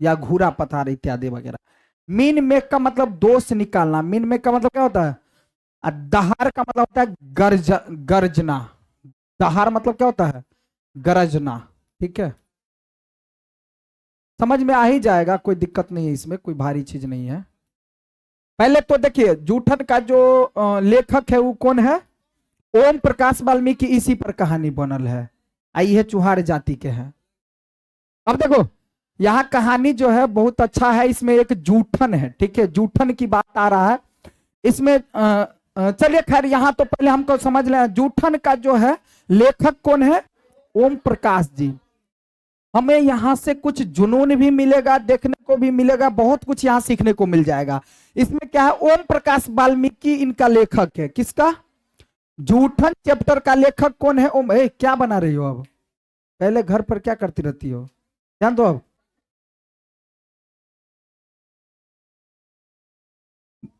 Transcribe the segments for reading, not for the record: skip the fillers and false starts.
या घूरा पथार इत्यादि वगैरह। मीन मेक का मतलब दोष निकालना। मीन मेक का मतलब क्या होता है? दहार का मतलब होता है गर्जना। दहार मतलब क्या होता है? गरजना। ठीक है, समझ में आ ही जाएगा, कोई दिक्कत नहीं है इसमें, कोई भारी चीज नहीं है। पहले तो देखिए जूठन का जो लेखक है वो कौन है? ओम प्रकाश वाल्मीकि, इसी पर कहानी बनल है। आई है चुहार जाति के हैं। अब देखो यहाँ कहानी जो है बहुत अच्छा है, इसमें एक जूठन है, ठीक है, जूठन की बात आ रहा है इसमें। चलिए खैर यहाँ तो पहले हमको समझ लें जूठन का जो है लेखक कौन है? ओम प्रकाश जी। हमें यहाँ से कुछ जुनून भी मिलेगा, देखने को भी मिलेगा, बहुत कुछ यहाँ सीखने को मिल जाएगा। इसमें क्या है, ओम प्रकाश वाल्मीकि इनका लेखक है। किसका? जूठन चैप्टर का लेखक कौन है? ओम। क्या बना रही हो अब? पहले घर पर क्या करती रहती हो, ध्यान दो अब।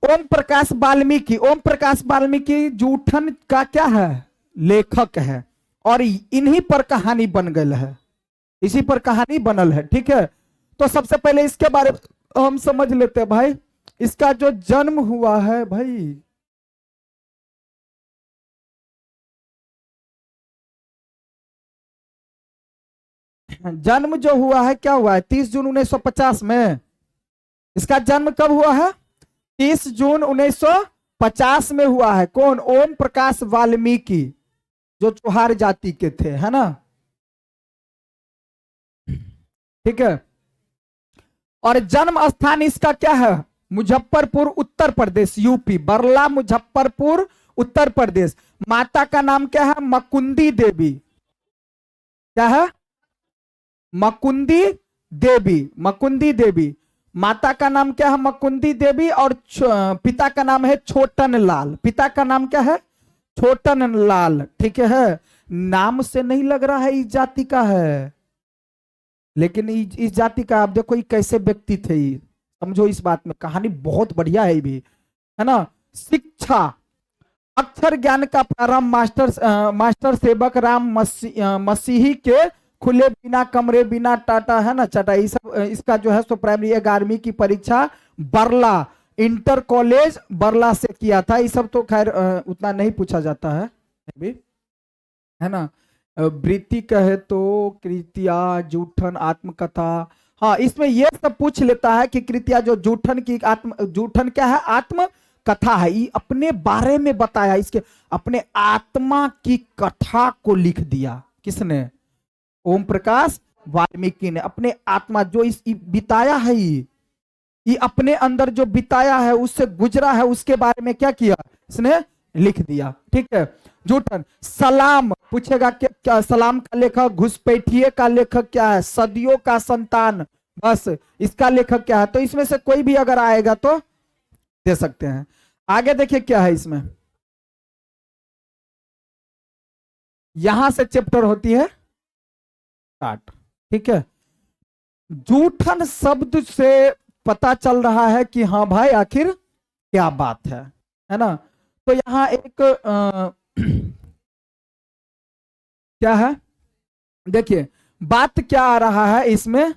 ओम प्रकाश वाल्मीकि, ओम प्रकाश वाल्मीकि जूठन का क्या है? लेखक है। और इन्हीं पर कहानी बन गई है, इसी पर कहानी बनल है, ठीक है। तो सबसे पहले इसके बारे में हम समझ लेते हैं भाई। इसका जो जन्म हुआ है भाई, जन्म जो हुआ है क्या हुआ है? 30 जून 1950 में। इसका जन्म कब हुआ है? 30 जून 1950 में हुआ है। कौन? ओम प्रकाश वाल्मीकि, जो चुहार जाति के थे, है ना। ठीक है। और जन्म स्थान इसका क्या है? मुजफ्फरपुर उत्तर प्रदेश, यूपी। बरला मुजफ्फरपुर उत्तर प्रदेश। माता का नाम क्या है? मकुंदी देवी। क्या है? मकुंदी देवी, मकुंदी देवी। माता का नाम क्या है? मकुंदी देवी। और पिता का नाम है छोटन लाल। पिता का नाम क्या है? छोटन लाल, ठीक है। नाम से नहीं लग रहा है इस जाति का है, लेकिन इस जाति का आप देखो ये कैसे व्यक्ति थे ये, समझो इस बात में। कहानी बहुत बढ़िया है ये भी, है ना। शिक्षा, अक्षर ज्ञान का प्रारंभ मास्टर सेवक राम मसीही के खुले बिना कमरे बिना टाटा, है ना, टाटा, ये सब इसका जो है सो प्राइमरी 11वीं की परीक्षा बरला इंटर कॉलेज बरला से किया था। ये सब तो खैर उतना नहीं पूछा जाता है भी, है ना। वृत्ति कहे तो कृतिया, जूठन, आत्मकथा। हाँ, इसमें ये सब पूछ लेता है कि कृतिया जो जूठन की जूठन क्या है? आत्म कथा है। ये अपने बारे में बताया, इसके अपने आत्मा की कथा को लिख दिया। किसने? ओम प्रकाश वाल्मीकि ने अपने आत्मा जो इस बिताया है, ये अपने अंदर जो बिताया है, उससे गुजरा है, उसके बारे में क्या किया? इसने लिख दिया, ठीक है। जूठन। सलाम पूछेगा क्या? सलाम का लेखक, घुसपैठिए का लेखक क्या है? सदियों का संतान, बस इसका लेखक क्या है? तो इसमें से कोई भी अगर आएगा तो दे सकते हैं। आगे देखिए क्या है इसमें। यहां से चैप्टर होती है स्टार्ट, ठीक है। जूठन शब्द से पता चल रहा है कि हाँ भाई आखिर क्या बात है ना। तो यहाँ एक क्या है, देखिए बात क्या आ रहा है इसमें?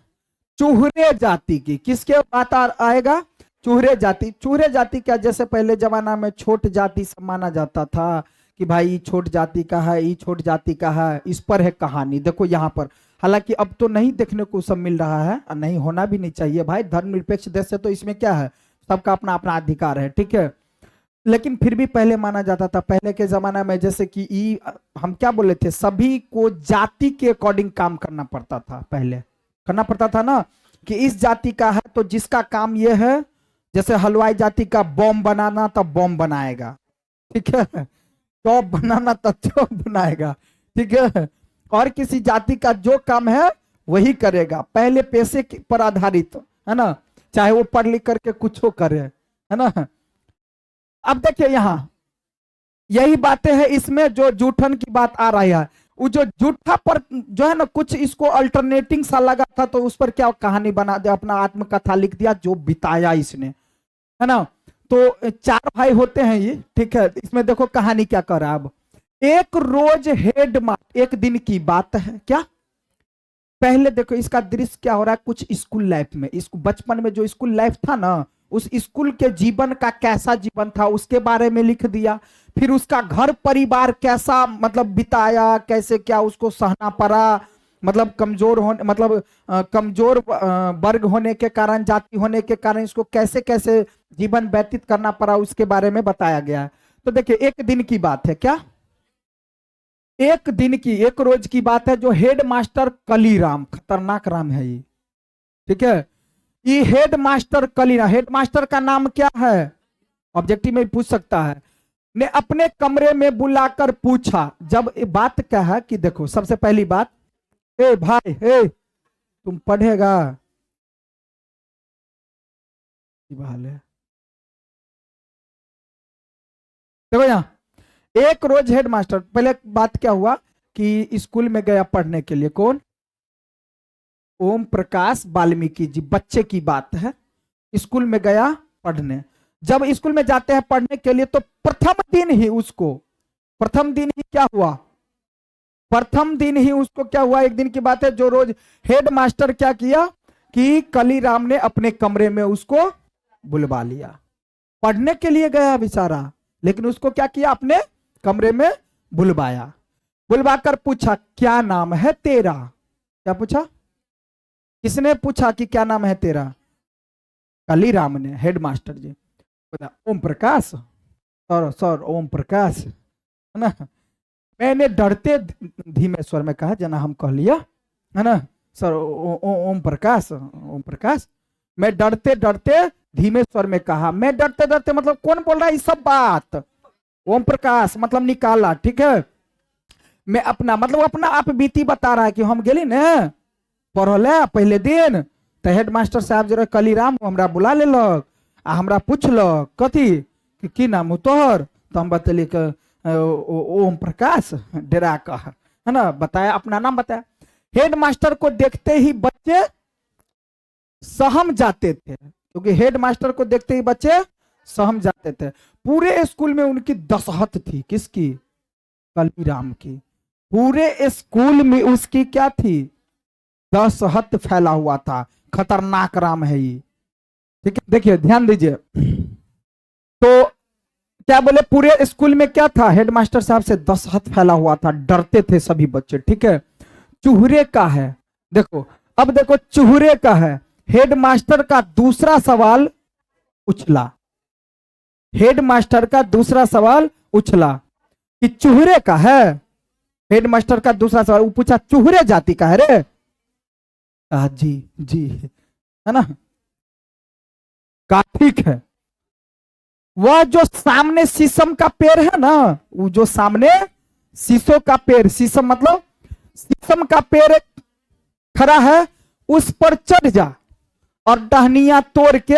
चूहरे जाति की। किसके बात आएगा? चूहरे जाति। चूहरे जाति क्या, जैसे पहले जमाना में छोट जाति सब माना जाता था कि भाई छोट जाति का है, ये छोट जाति का है, इस पर है कहानी। देखो यहाँ पर, हालांकि अब तो नहीं देखने को सब मिल रहा है, और नहीं होना भी नहीं चाहिए भाई, धर्मनिरपेक्ष देश है तो इसमें क्या है, सबका अपना अपना अधिकार है, ठीक है। लेकिन फिर भी पहले माना जाता था, पहले के जमाना में, जैसे कि हम क्या बोले थे, सभी को जाति के अकॉर्डिंग काम करना पड़ता था, पहले करना पड़ता था ना, कि इस जाति का है तो जिसका काम ये है, जैसे हलवाई जाति का बॉम्ब बनाना तो बॉम्ब बनाएगा, ठीक है, चौप बनाना तो चौप बनाएगा, ठीक है। और किसी जाति का जो काम है वही करेगा, पहले पैसे पर आधारित, है ना, चाहे वो पढ़ लिख करके कुछ करे, है ना। अब देखिए यहाँ यही बातें हैं इसमें, जो जूठन की बात आ रही है, वो जो जूठा पर जो है ना कुछ इसको अल्टरनेटिंग सा लगा था, तो उस पर क्या कहानी बना दिया, अपना आत्मकथा लिख दिया, जो बिताया इसने, है ना। तो 4 भाई होते हैं ये, ठीक है। इसमें देखो कहानी क्या कर रहा है अब। एक रोज हेड मास्टर, एक दिन की बात है क्या, पहले देखो इसका दृश्य क्या हो रहा है, कुछ स्कूल लाइफ में, इसको बचपन में जो स्कूल लाइफ था ना, उस स्कूल के जीवन का कैसा जीवन था उसके बारे में लिख दिया। फिर उसका घर परिवार कैसा मतलब बिताया, कैसे क्या उसको सहना पड़ा, मतलब कमजोर होने मतलब कमजोर वर्ग होने के कारण, जाति होने के कारण इसको कैसे कैसे जीवन व्यतीत करना पड़ा उसके बारे में बताया गया है। तो देखिए एक दिन की बात है, क्या एक दिन की, एक रोज की बात है, जो हेड मास्टर कलीराम, खतरनाक राम है ये, ठीक है, ये head master Kaliram, head master का नाम क्या है, ऑब्जेक्टिव में पूछ सकता है, ने अपने कमरे में बुलाकर पूछा। जब बात क्या है कि देखो सबसे पहली बात, ए भाई ए तुम पढ़ेगा हाल है, देखो यहाँ एक रोज हेड मास्टर, पहले बात क्या हुआ कि स्कूल में गया पढ़ने के लिए, कौन, ओम प्रकाश वाल्मीकि जी, बच्चे की बात है, स्कूल में गया पढ़ने। जब स्कूल में जाते हैं पढ़ने के लिए तो प्रथम दिन ही उसको, प्रथम दिन ही क्या हुआ, प्रथम दिन ही उसको क्या हुआ, एक दिन की बात है, जो रोज हेड मास्टर क्या किया कि कलीराम ने अपने कमरे में उसको बुलवा लिया, पढ़ने के लिए गया बेचारा, लेकिन उसको क्या किया, अपने कमरे में बुलवाया, बुलवाकर पूछा क्या नाम है तेरा, क्या पूछा, किसने पूछा कि क्या नाम है तेरा, कलीराम ने, हेड मास्टर जी, ओम प्रकाश, सर सर ओम प्रकाश है ना, मैंने डरते धीमे स्वर में कहा, जना हम कह लिया है ना, सर ओम प्रकाश, ओम प्रकाश, मैं डरते डरते धीमे स्वर में कहा, मैं डरते डरते मतलब कौन बोल रहा है ये सब बात, ओम प्रकाश मतलब निकाला, ठीक है, मैं अपना मतलब अपना आप बीती बता रहा है कि हम गेली ने पढ़ल पहले दिन, तो हेड मास्टर साहब जो कलीराम हमरा बुला लेलक आ हमरा पूछलक कथी कि की नाम हो तोहर, तो हम बतली ओम प्रकाश, डेरा कह है ना, बताया अपना नाम बताया। हेड मास्टर को देखते ही बच्चे सहम जाते थे, क्योंकि हेड मास्टर को देखते ही बच्चे सहम जाते थे। पूरे स्कूल में उनकी दशहत थी, किसकी, कलीराम की, पूरे स्कूल में उसकी क्या थी, दशहत फैला हुआ था, खतरनाक राम है ये, ठीक है। देखिए ध्यान दीजिए, तो क्या बोले, पूरे स्कूल में क्या था, हेडमास्टर साहब से दशहत फैला हुआ था, डरते थे सभी बच्चे, ठीक है। चूहरे का है, देखो अब देखो चूहरे का है, हेडमास्टर का दूसरा सवाल उछला, हेडमास्टर का दूसरा सवाल उछला कि चूहरे का है, हेडमास्टर का दूसरा सवाल वो पूछा चूहरे जाति का है रे, जी जी है ना, का ठीक है। वह जो सामने शीशम का पेड़ है ना, वो जो सामने शीशों का पेड़, शीशम मतलब शीशम का पेड़ खड़ा है, उस पर चढ़ जा और टहनियां तोड़ के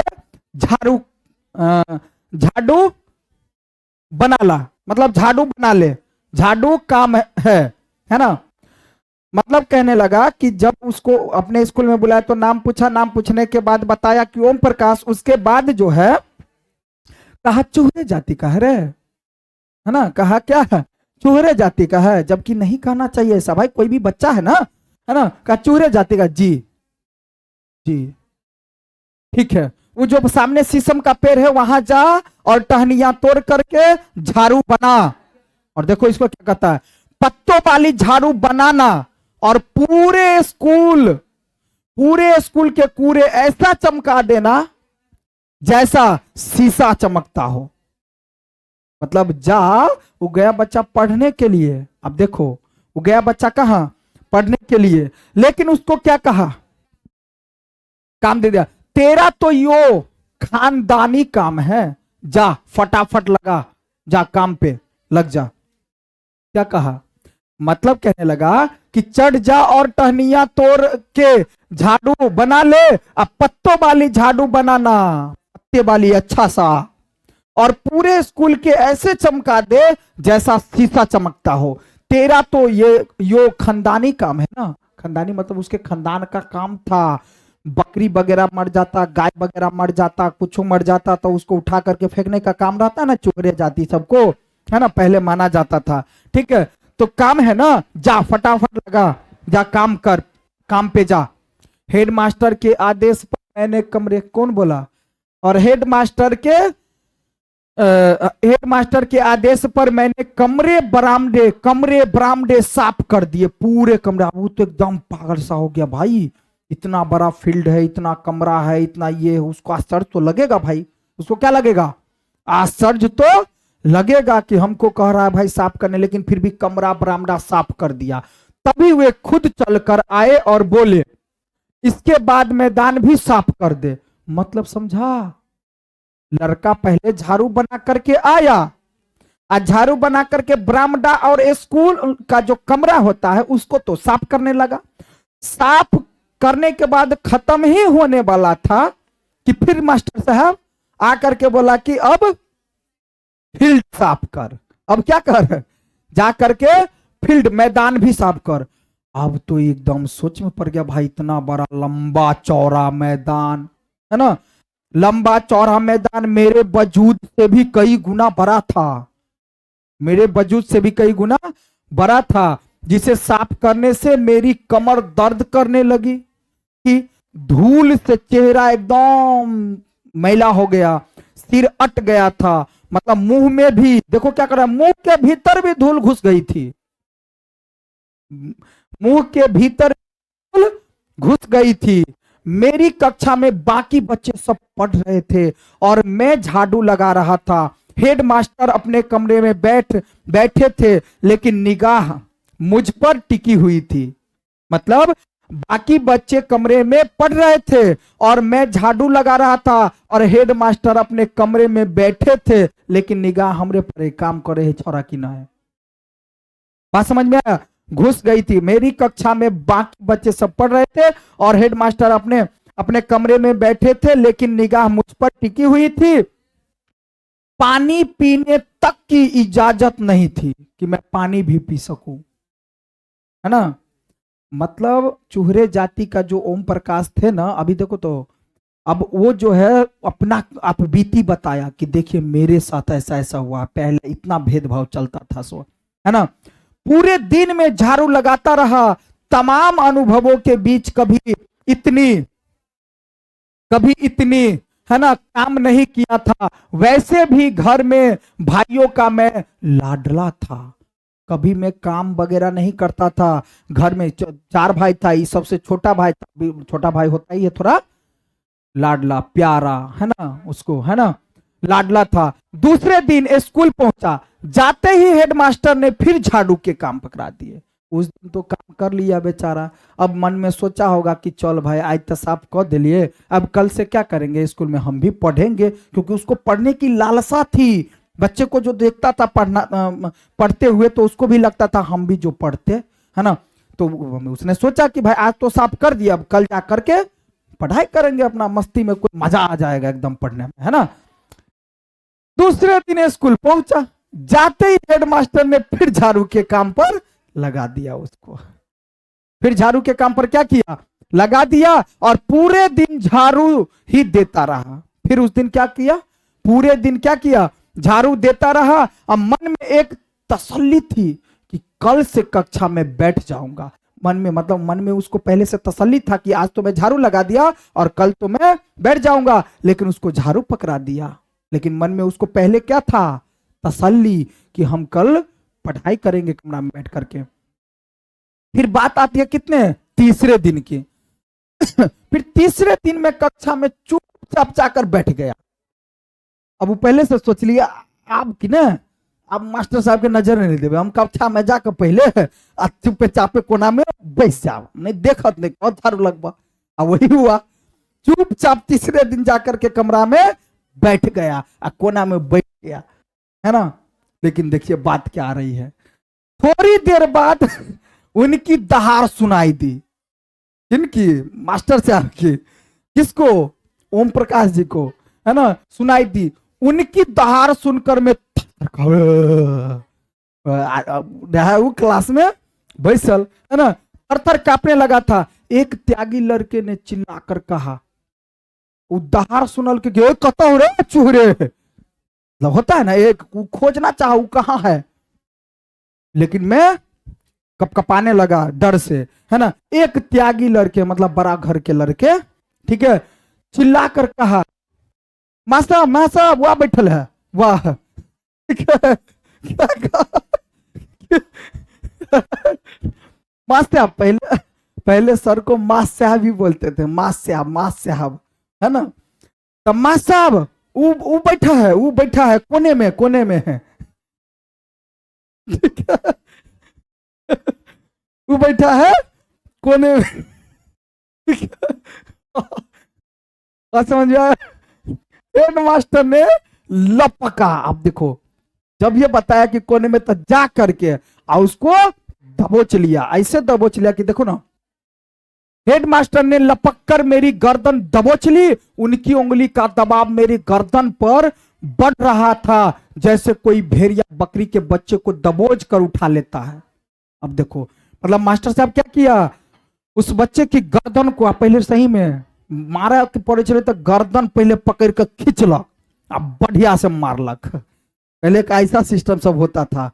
झाड़ू झाड़ू बना ला, मतलब झाड़ू बना ले, झाड़ू काम है ना। मतलब कहने लगा कि जब उसको अपने स्कूल में बुलाया तो नाम पूछा, नाम पूछने के बाद बताया कि ओम प्रकाश, उसके बाद जो है कहा चूहरे जाति का है रे, है ना, कहा क्या है, चूहरे जाति का है, जबकि नहीं कहना चाहिए ऐसा भाई, कोई भी बच्चा है ना, कहा चूहरे जाति का, जी जी ठीक है। वो जो सामने शीशम का पेड़ है वहां जा और टहनियां तोड़ करके झाड़ू बना, और देखो इसको क्या कहता है, पत्तों वाली झाड़ू बनाना, और पूरे स्कूल के कूड़े ऐसा चमका देना जैसा शीशा चमकता हो। मतलब जा, वो गया बच्चा पढ़ने के लिए, अब देखो वो गया बच्चा कहां, पढ़ने के लिए, लेकिन उसको क्या कहा, काम दे दिया, तेरा तो यो खानदानी काम है, जा फटाफट लगा, जा काम पे लग जा, क्या कहा, मतलब कहने लगा कि चढ़ जा और टहनियां तोड़ के झाड़ू बना ले, अब पत्तों वाली झाड़ू बनाना, पत्ते वाली अच्छा सा, और पूरे स्कूल के ऐसे चमका दे जैसा शीशा चमकता हो। तेरा तो यो खानदानी काम है ना, खानदानी मतलब उसके खानदान का काम था, बकरी वगैरह मर जाता, गाय वगैरह मर जाता, कुछ मर जाता तो उसको उठा करके फेंकने का काम रहता ना, चूहरे जाति सबको, है ना, पहले माना जाता था, ठीक है। तो काम है ना, जा फटाफट लगा, जा काम कर, काम पे जा। हेडमास्टर के आदेश पर मैंने कमरे, कौन बोला? और हेडमास्टर के आदेश पर मैंने कमरे बरामदे साफ कर दिए, पूरे कमरे। वो तो एकदम पागल सा हो गया भाई, इतना बड़ा फील्ड है, इतना कमरा है, इतना ये, उसको आश्चर्य तो लगेगा भाई। उसको क्या लगेगा? आश्चर्य तो लगेगा कि हमको कह रहा है भाई साफ करने, लेकिन फिर भी कमरा बरामदा साफ कर दिया। तभी वे खुद चलकर आए और बोले इसके बाद मैदान भी साफ कर दे। मतलब समझा? लड़का पहले झाड़ू बना करके आया, आज झाड़ू बना करके बरामदा और स्कूल का जो कमरा होता है उसको तो साफ करने लगा। साफ करने के बाद खत्म ही होने वाला था कि फिर मास्टर साहब आकर के बोला कि अब फील्ड साफ कर। अब क्या कर? जा करके फील्ड मैदान भी साफ कर। अब तो एकदम सोच में पड़ गया भाई, इतना बड़ा लंबा चौड़ा मैदान है ना, लंबा चौड़ा मैदान मेरे वजूद से भी कई गुना बड़ा था, मेरे वजूद से भी कई गुना बड़ा था, जिसे साफ करने से मेरी कमर दर्द करने लगी कि धूल से चेहरा एकदम मैला हो गया, सिर अट गया था, मतलब मुंह में भी देखो क्या कर रहा है, मुंह के भीतर भी धूल घुस गई थी, मुंह के भीतर धूल घुस गई थी। मेरी कक्षा में बाकी बच्चे सब पढ़ रहे थे और मैं झाड़ू लगा रहा था। हेडमास्टर अपने कमरे में बैठे थे, लेकिन निगाह मुझ पर टिकी हुई थी। मतलब बाकी बच्चे कमरे में पढ़ रहे थे और मैं झाड़ू लगा रहा था और हेडमास्टर अपने कमरे में बैठे थे, लेकिन निगाह हमरे पर काम करे है छोरा की ना है। बात समझ में आया? घुस गई थी। मेरी कक्षा में बाकी बच्चे सब पढ़ रहे थे और हेडमास्टर अपने कमरे में बैठे थे, लेकिन निगाह मुझ पर टिकी हुई थी। पानी पीने तक की इजाजत नहीं थी कि मैं पानी भी पी सकूं, है ना। मतलब चूहरे जाति का जो ओम प्रकाश थे ना, अभी देखो तो अब वो जो है अपना आप बीती बताया कि देखिए मेरे साथ ऐसा ऐसा हुआ, पहले इतना भेदभाव चलता था, सो है ना। पूरे दिन में झाड़ू लगाता रहा, तमाम अनुभवों के बीच कभी इतनी है ना काम नहीं किया था। वैसे भी घर में भाइयों का मैं लाडला था, कभी मैं काम वगैरह नहीं करता था। घर में 4 भाई था, ये सबसे छोटा भाई था, छोटा भाई होता ही है थोड़ा लाडला प्यारा, है ना, उसको है ना लाडला था। दूसरे दिन स्कूल पहुंचा, जाते ही हेडमास्टर ने फिर झाड़ू के काम पकड़ा दिए। उस दिन तो काम कर लिया बेचारा, अब मन में सोचा होगा कि चल भाई आज तो साफ कर दिए, अब कल से क्या करेंगे, स्कूल में हम भी पढ़ेंगे, क्योंकि उसको पढ़ने की लालसा थी। बच्चे को जो देखता था पढ़ते हुए तो उसको भी लगता था हम भी जो पढ़ते, है ना। तो उसने सोचा कि भाई आज तो साफ कर दिया, अब कल जा करके पढ़ाई करेंगे अपना, मस्ती में कोई मजा आ जाएगा एकदम पढ़ने में, है ना। दूसरे दिन स्कूल पहुंचा, जाते ही हेडमास्टर ने फिर झाड़ू के काम पर लगा दिया उसको। फिर झाड़ू के काम पर क्या किया, लगा दिया और पूरे दिन झाड़ू ही देता रहा। फिर उस दिन क्या किया, पूरे दिन क्या किया, झाड़ू देता रहा। और मन में एक तसल्ली थी कि कल से कक्षा में बैठ जाऊंगा। मन में मतलब मन में उसको पहले से तसल्ली था कि आज तो मैं झाड़ू लगा दिया और कल तो मैं बैठ जाऊंगा, लेकिन उसको झाड़ू पकड़ा दिया। लेकिन मन में उसको पहले क्या था, तसल्ली कि हम कल पढ़ाई करेंगे कमरा में बैठ करके। फिर बात आती है कितने, तीसरे दिन की। फिर तीसरे दिन में कक्षा में चुपचाप जाकर बैठ गया। अब वो पहले से सोच लिया आप कि ना, अब मास्टर साहब के नजर नहीं देवे, हम कक्षा में जाकर पहले चुपे चापे कोना में बैठ जाओ, नहीं देखत नहीं बहुत झाड़ू लगवा। अब वही हुआ, चुपचाप तीसरे दिन जाकर के कमरा में बैठ गया, कोना में बैठ गया, है ना। लेकिन देखिए बात क्या आ रही है, थोड़ी देर बाद उनकी दहाड़ सुनाई दी। इनकी मास्टर साहब की, किसको, ओम प्रकाश जी को, है ना, सुनाई दी। उनकी दहाड़ सुनकर मैं वो क्लास में बैसल, है ना, थर-थर कांपने लगा था। एक त्यागी लड़के ने चिल्लाकर कहा, दहाड़ सुनल के कत हो रे चूहरे, होता है ना एक खोजना चाह कहां है, लेकिन मैं कपकपाने लगा डर से, है ना। एक त्यागी लड़के, मतलब बड़ा घर के लड़के, ठीक है, चिल्ला कर कहा, मास्टर मास्टर वह बैठल है, वाह। ठीक है, क्या कहा? मास्टर, पहले पहले सर को मास साहब ही बोलते थे, मास साहब, है ना। तो मास साहब वो बैठा है कोने में है। ठीक है, वो बैठा है कोने में। ठीक है, और समझ आया। हेड मास्टर ने लपका। अब देखो, जब ये बताया कि कोने में, तो जा करके और उसको दबोच लिया, ऐसे दबोच लिया कि देखो ना, हेडमास्टर ने लपक कर मेरी गर्दन दबोच ली। उनकी उंगली का दबाव मेरी गर्दन पर बढ़ रहा था, जैसे कोई भेड़िया बकरी के बच्चे को दबोच कर उठा लेता है। अब देखो, मतलब मास्टर साहब क्या किया, उस बच्चे की गर्दन को पहले सही में मारा के पड़े चले, तो गर्दन पहले पकड़ कर खींचलक, अब बढ़िया से मारलक। पहले का ऐसा सिस्टम सब होता था।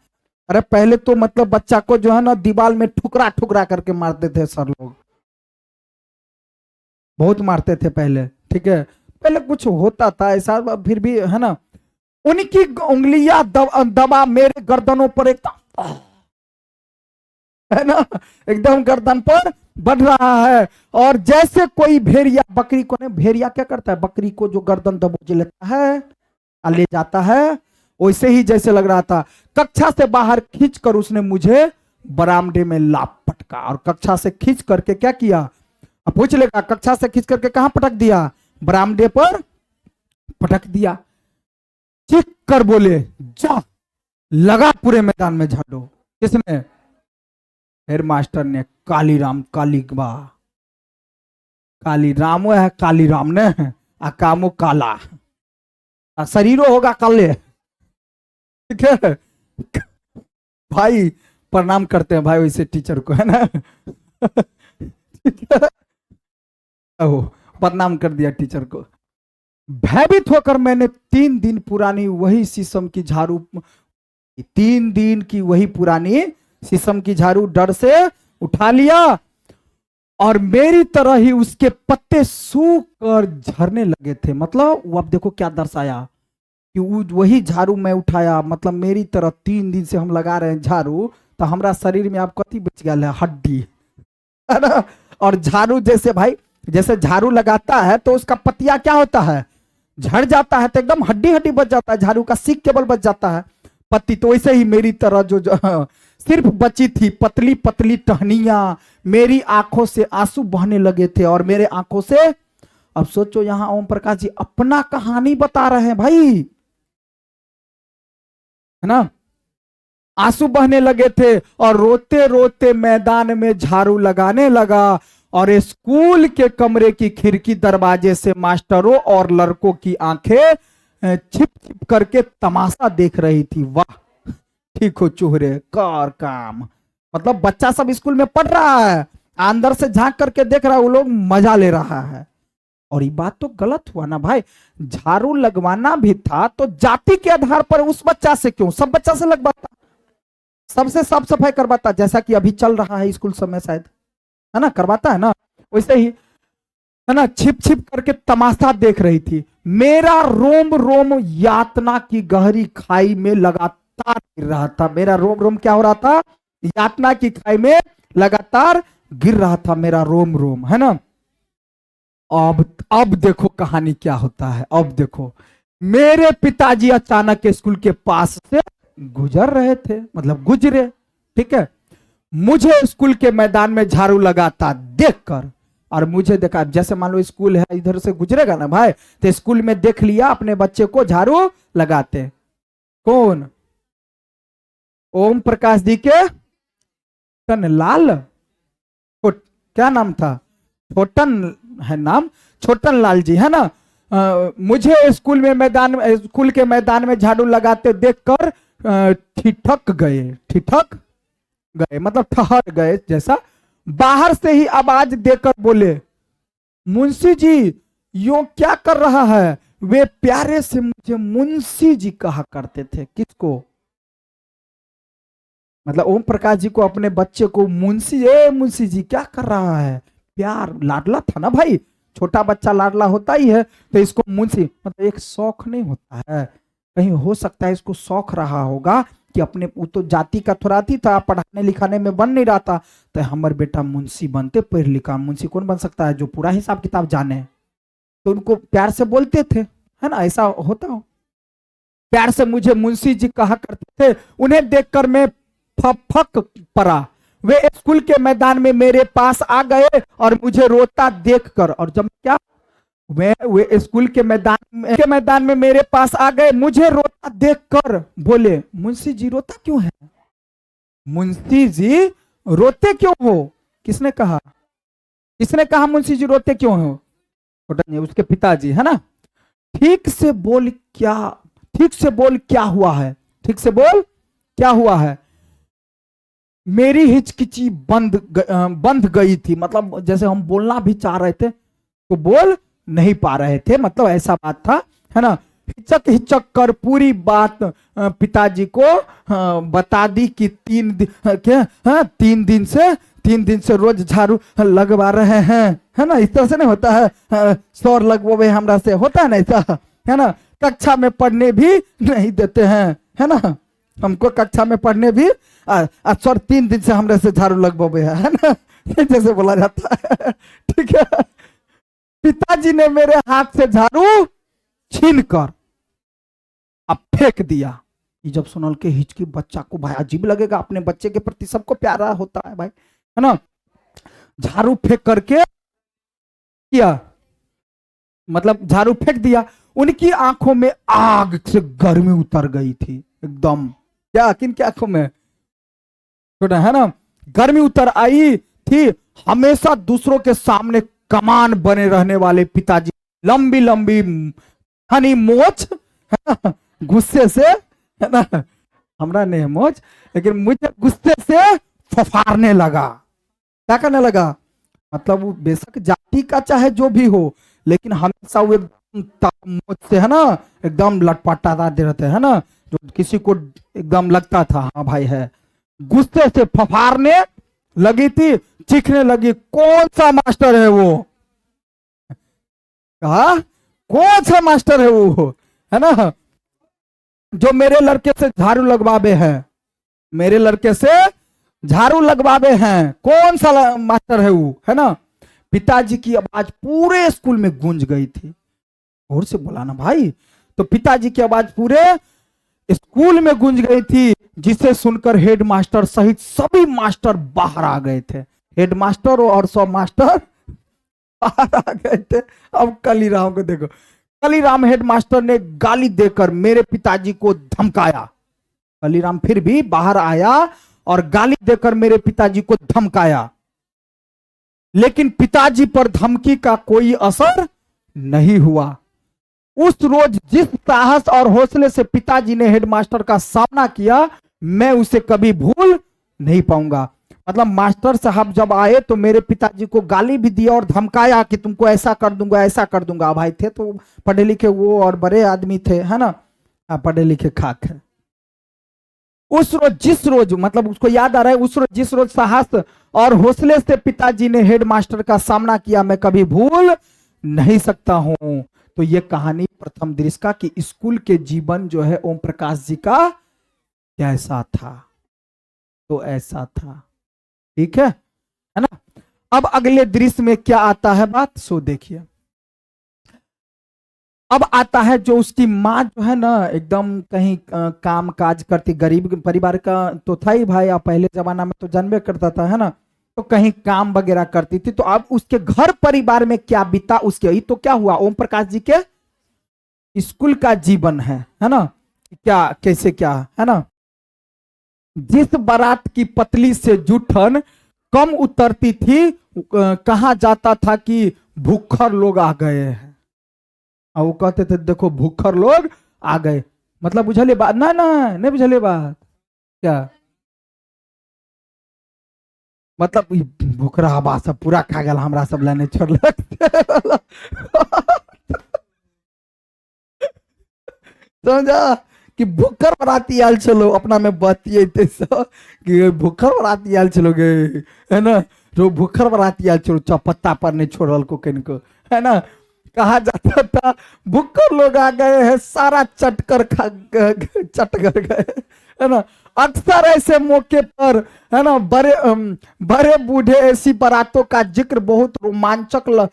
अरे पहले तो मतलब बच्चा को जो है ना, दीवार में ठुकरा ठुकरा करके मारते थे सर लोग, बहुत मारते थे पहले। ठीक है, पहले कुछ होता था ऐसा, फिर भी, है ना। उनकी उंगलियां दबा मेरे गर्दनों पर एकदम, है ना, एकदम गर्दन पर बढ़ रहा है। और जैसे कोई भेड़िया बकरी को, नहीं, भेड़िया क्या करता है, बकरी को जो गर्दन दबोच लेता है और ले जाता है, वैसे ही जैसे लग रहा था। कक्षा से बाहर खींचकर उसने मुझे बरामदे में लात पटका, और कक्षा से खींच करके क्या किया, अब पूछ लेगा, कक्षा से खींच करके कहां पटक दिया, बरामदे पर पटक दिया। चीख कर बोले, जा लगा पूरे मैदान में झाड़ू। किसने? हेड मास्टर ने। कालीराम, कालीबा, काली रामो है, कालीराम ने, कामो काला, शरीरो होगा काले। ठीक है भाई, प्रणाम करते हैं भाई वैसे टीचर को, है ना। ठीक है, प्रणाम कर दिया टीचर को। भयभीत होकर मैंने 3 दिन पुरानी वही शीशम की झाड़ू, 3 दिन की वही पुरानी शीशम की झाड़ू डर से उठा लिया, और मेरी तरह ही उसके पत्ते सूख कर झरने लगे थे। मतलब वो, अब देखो क्या दर्शाया कि वही झाड़ू मैं उठाया, मतलब मेरी तरह 3 दिन से हम लगा रहे हैं झाड़ू, तो हमारा शरीर में आप कथी बच गया है, हड्डी, है ना। और झाड़ू जैसे भाई, जैसे झाड़ू लगाता है तो उसका पतिया क्या होता है, झड़ जाता है, तो एकदम हड्डी हड्डी बच जाता है, झाड़ू का सीख केवल बच जाता है, पत्ती। तो वैसे ही मेरी तरह जो सिर्फ बची थी पतली पतली टहनियां, मेरी आंखों से आंसू बहने लगे थे, और मेरे आंखों से, अब सोचो यहां ओम प्रकाश जी अपना कहानी बता रहे हैं भाई, है ना। आंसू बहने लगे थे, और रोते रोते मैदान में झाड़ू लगाने लगा, और स्कूल के कमरे की खिड़की दरवाजे से मास्टरों और लड़कों की आंखें छिप छिप करके तमाशा देख रही थी। वाह, ठीक हो चूहरे कर काम। मतलब बच्चा सब स्कूल में पढ़ रहा है, अंदर से झांक करके देख रहा है, वो लोग मजा ले रहा है। और ये बात तो गलत हुआ ना भाई, झाड़ू लगवाना भी था तो जाति के आधार पर उस बच्चा से क्यों, सब बच्चा से लगवाता, सबसे साफ सफाई करवाता, जैसा कि अभी चल रहा है स्कूल समय शायद, है ना, करवाता है ना, वैसे ही, है ना। छिप छिप करके तमाशा देख रही थी। मेरा रोम रोम यातना की गहरी खाई में लगातार गिर रहा था। मेरा रोम रोम क्या हो रहा था, यातना की खाई में लगातार गिर रहा था मेरा रोम रोम, है ना। अब देखो कहानी क्या होता है। अब देखो, मेरे पिताजी अचानक स्कूल के पास से गुजर रहे थे, मतलब गुजरे, ठीक है। मुझे स्कूल के मैदान में झाड़ू लगाता देखकर, और मुझे देखा, जैसे मान लो स्कूल है, इधर से गुजरेगा ना भाई, तो स्कूल में देख लिया अपने बच्चे को झाड़ू लगाते। कौन? ओम प्रकाश जी के लाल, क्या नाम था, छोटन है नाम, छोटन लाल जी, है ना। मुझे स्कूल के मैदान में झाड़ू लगाते देखकर ठिठक गए, मतलब ठहर गए जैसा। बाहर से ही आवाज देकर बोले, मुंशी जी यो क्या कर रहा है। वे प्यारे से मुझे मुंशी जी कहा करते थे। किसको? मतलब ओम प्रकाश जी को अपने बच्चे को मुंशी, ए मुंशी जी क्या कर रहा है, प्यार लाडला था ना भाई, छोटा बच्चा लाडला होता ही है, तो इसको मुंशी मतलब एक शौक नहीं होता है, कहीं हो सकता है इसको शौक रहा होगा कि अपने, वो तो जाति का थोड़ा थी था, पढ़ाने लिखाने में बन नहीं रहा था, तो हमारे बेटा मुंशी बनते, पढ़ लिखा मुंशी कौन बन सकता है जो पूरा हिसाब किताब जाने, तो उनको प्यार से बोलते थे, है ना, ऐसा होता हो, प्यार से मुझे मुंशी जी कहा करते थे। उन्हें देखकर मैं फक पड़ा, वे स्कूल के मैदान में मेरे पास आ गए और मुझे रोता देखकर, और जब क्या वे स्कूल के मैदान में मेरे पास आ गए, मुझे रोता देखकर बोले, मुंशी जी रोता क्यों है, मुंशी जी रोते क्यों हो, किसने कहा, किसने कहा मुंशी जी रोते क्यों हो, उसके पिताजी, है ना, ठीक से बोल क्या, ठीक से बोल क्या हुआ है, ठीक से बोल क्या हुआ है, मेरी हिचकिची बंध गई थी, मतलब जैसे हम बोलना भी चाह रहे थे तो बोल नहीं पा रहे थे, मतलब ऐसा बात था, है ना, हिचक हिचक कर पूरी बात पिताजी को बता दी कि 3 दिन से रोज झाड़ू लगवा रहे हैं, है ना, इस तरह से नहीं होता है, सौर लगवावे हमरा से होता है ना ऐसा, है ना, कक्षा में पढ़ने भी नहीं देते हैं, है ना, हमको कक्षा में पढ़ने भी सर 3 दिन से हमरे से झाड़ू लगवावे है ना, जैसे बोला जाता है, ठीक है, पिताजी ने मेरे हाथ से झाड़ू छीन कर अब फेंक दिया, ये जब सुनल के हिचकी बच्चा को भाई अजीब लगेगा, अपने बच्चे के प्रति सबको प्यारा होता है भाई, है ना, झाड़ू फेंक करके किया, मतलब झाड़ू फेंक दिया, उनकी आंखों में आग से गर्मी उतर गई थी एकदम, क्या किनकी आंखों में, छोटा है ना, गर्मी उतर आई थी, हमेशा दूसरों के सामने कमान बने रहने वाले पिताजी, लंबी लंबी हनी मोच, है ना, गुस्से से, है ना, हमरा नहीं है मोच, लेकिन मुझे गुस्से से फफारने लगा, क्या करने लगा, मतलब वो बेशक जाति का चाहे जो भी हो, लेकिन हमेशा वो मोच से, है ना, एकदम लटपटाता दे रहते हैं ना, जो किसी को एकदम लगता था हाँ भाई है, गुस्से से फफारने लगी थी, चीखने लगी, कौन सा मास्टर है वो, कहा कौन सा मास्टर है वो, है ना, जो मेरे लड़के से झाड़ू लगवावे हैं, मेरे लड़के से झाड़ू लगवावे हैं, कौन सा मास्टर है वो, है ना, पिताजी की आवाज पूरे स्कूल में गूंज गई थी, और से बोला ना भाई, तो पिताजी की आवाज पूरे स्कूल में गूंज गई थी, जिसे सुनकर हेडमास्टर सहित सभी मास्टर बाहर आ गए थे, हेडमास्टर और सब मास्टर बाहर आ गए थे। अब कलीराम को देखो, कलीराम हेडमास्टर ने गाली देकर मेरे पिताजी को धमकाया, कलीराम फिर भी बाहर आया और गाली देकर मेरे पिताजी को धमकाया, लेकिन पिताजी पर धमकी का कोई असर नहीं हुआ। उस रोज जिस साहस और हौसले से पिताजी ने हेडमास्टर का सामना किया, मैं उसे कभी भूल नहीं पाऊंगा। मतलब मास्टर साहब जब आए तो मेरे पिताजी को गाली भी दिया और धमकाया कि तुमको ऐसा कर दूंगा, ऐसा कर दूंगा। भाई थे तो पढ़े लिखे वो और बड़े आदमी थे, है ना, पढ़े लिखे खाक है। उस रोज जिस रोज, मतलब उसको याद आ रहा है, उस रोज जिस रोज साहस और हौसले से पिताजी ने हेडमास्टर का सामना किया, मैं कभी भूल नहीं सकता हूं। तो ये कहानी प्रथम दृश्य का कि स्कूल के जीवन जो है ओम प्रकाश जी का कैसा था, तो ऐसा था, ठीक है ना। अब अगले दृश्य में क्या आता है बात, सो देखिए। अब आता है जो उसकी माँ जो है ना, एकदम कहीं काम काज करती, गरीब परिवार का तो था ही भाई, आप पहले जमाना में तो जानबे करता था, है ना, तो कहीं काम वगैरह करती थी। तो अब उसके घर परिवार में क्या बीता उसके, तो क्या हुआ, ओम प्रकाश जी के स्कूल का जीवन है ना, क्या कैसे क्या है ना। जिस बारात की पतली से जूठन कम उतरती थी, कहा जाता था कि भूखर लोग आ गए हैं, और वो कहते थे देखो भूखर लोग आ गए। मतलब बुझले बात ना, नहीं बुझले बात क्या, मतलब भूखरा हवा सब पूरा खा गया, हमरा सब लाने छोड़लक समझा कि भूखर बराती आयल चलो अपना में बतिये कि भूखर बराती आयल चलोगे, है ना, जो भूखर बराती आयल चलो चौपत्ता पर नहीं छोड़ल को किनको, है ना, कहा जाता था भूखर लोग आ गए हैं सारा चट कर गए, है ना। अक्सर ऐसे मौके पर, है ना, बड़े बूढ़े ऐसी बारातों का जिक्र बहुत रोमांचक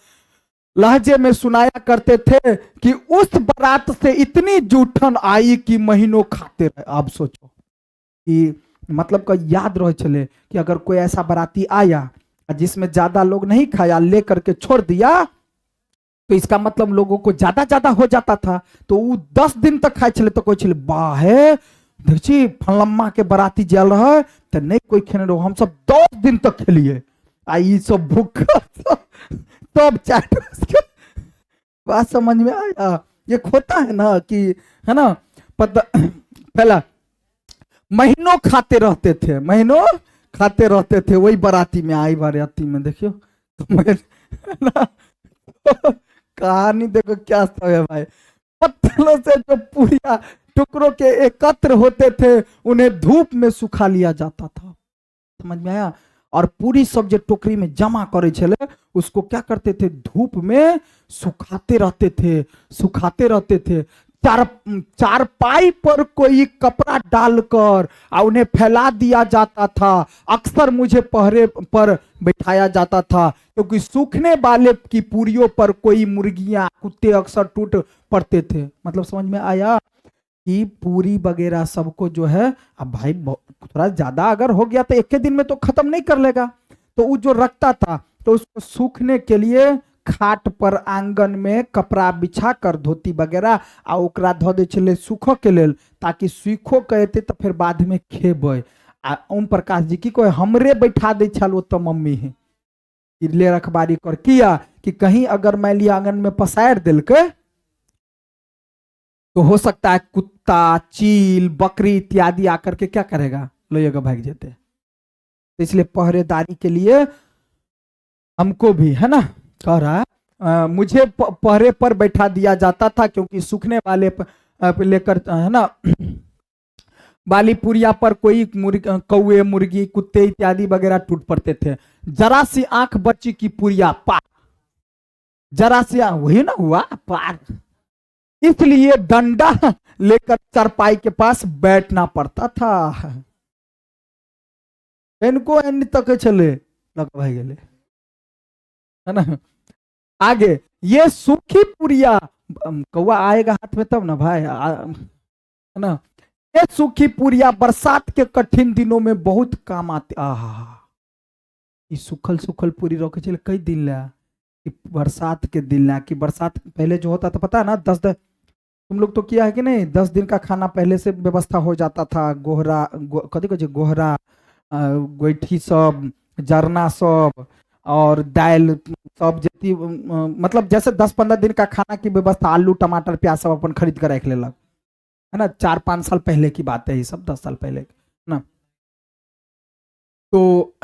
लहजे में सुनाया करते थे कि उस बारात से इतनी जूठन आई कि महीनों खाते रहे। आप सोचो कि मतलब का याद रहे चले कि अगर कोई ऐसा बाराती आया जिसमें ज्यादा लोग नहीं खाया, ले करके छोड़ दिया, तो इसका मतलब लोगों को ज्यादा ज्यादा हो जाता था, तो वो 10 दिन तक खाए चले। तो कोई चले बाह है देखी फलम्मा के बाराती जल रहा है तो नहीं कोई खेने रहो, हम सब 10 दिन तक खेलिए, आई सब भूख सब चैट। बात समझ में आया? ये होता है ना कि, है ना, पहला महीनों खाते रहते थे, महीनों खाते रहते थे। वही बाराती में आई, बाराती में देखियो तो मैं ना कहानी देखो क्या सब है भाई। पत्थरों से जो पूरिया टुकड़ों के एकत्र होते थे उन्हें धूप में सुखा लिया जाता था। समझ में आया? और पूरी सब जो टोकरी में जमा करे चले उसको क्या करते थे, धूप में सुखाते रहते थे, सुखाते रहते थे। चारपाई पर कोई कपड़ा डालकर और उन्हें फैला दिया जाता था। अक्सर मुझे पहरे पर बैठाया जाता था क्योंकि सूखने वाले की पूरियों पर कोई मुर्गियां कुत्ते अक्सर टूट पड़ते थे। मतलब समझ में आया कि पूरी वगैरह सबको जो है, अब भाई थोड़ा ज्यादा अगर हो गया तो एक के दिन में तो खत्म नहीं कर लेगा, तो वो जो रखता था तो उसको सूखने के लिए खाट पर आंगन में कपड़ा बिछा कर धोती वगैरह आ ओकरा धो दे चले सूखो के लेल, ताकि सूखो कहते तो फिर बाद में खेबे। आ ओम प्रकाश जी की कोई हमरे बैठा दे छल तो मम्मी है ले रखबारी कर किया कि कहीं अगर मैं लिया आंगन में पसार दिल के तो हो सकता है कुत्ता, चील, बकरी इत्यादि आकर के क्या करेगा, लेगा, भाग जाते। तो इसलिए पहरेदारी के लिए हमको भी, है ना, कह रहा है मुझे पहरे पर बैठा दिया जाता था क्योंकि सूखने वाले लेकर, है ना, बाली पुरिया पर कोई कौए, मुर्गी, कुत्ते इत्यादि वगैरह टूट पड़ते थे। जरा सी आंख बच्ची की पुरिया पार, जरा सी वही ना हुआ पार, इसलिए डंडा लेकर चारपाई के पास बैठना पड़ता था। इनको एंड तक चले लग भाई गले, है ना। आगे ये सूखी पुरिया, कौआ आएगा हाथ में तब ना भाई, है ना। ये सूखी पुरिया बरसात के कठिन दिनों में बहुत काम आती। सुखल सुखल पूरी रोके चले कई दिन ला, बरसात के दिन ला, कि बरसात पहले जो होता था पता है ना, 10 तुम लोग तो किया है कि नहीं, 10 दिन का खाना पहले से व्यवस्था हो जाता था। गोहरा कथी कहे गोहरा, गोईठी सब, जरना सब और दाल सब जती, मतलब जैसे 10-15 दिन का खाना की व्यवस्था, आलू टमाटर प्याज सब अपन खरीद कर रख लेलक, है ना। 4-5 साल पहले की बात है ये सब, 10 साल पहले ना। तो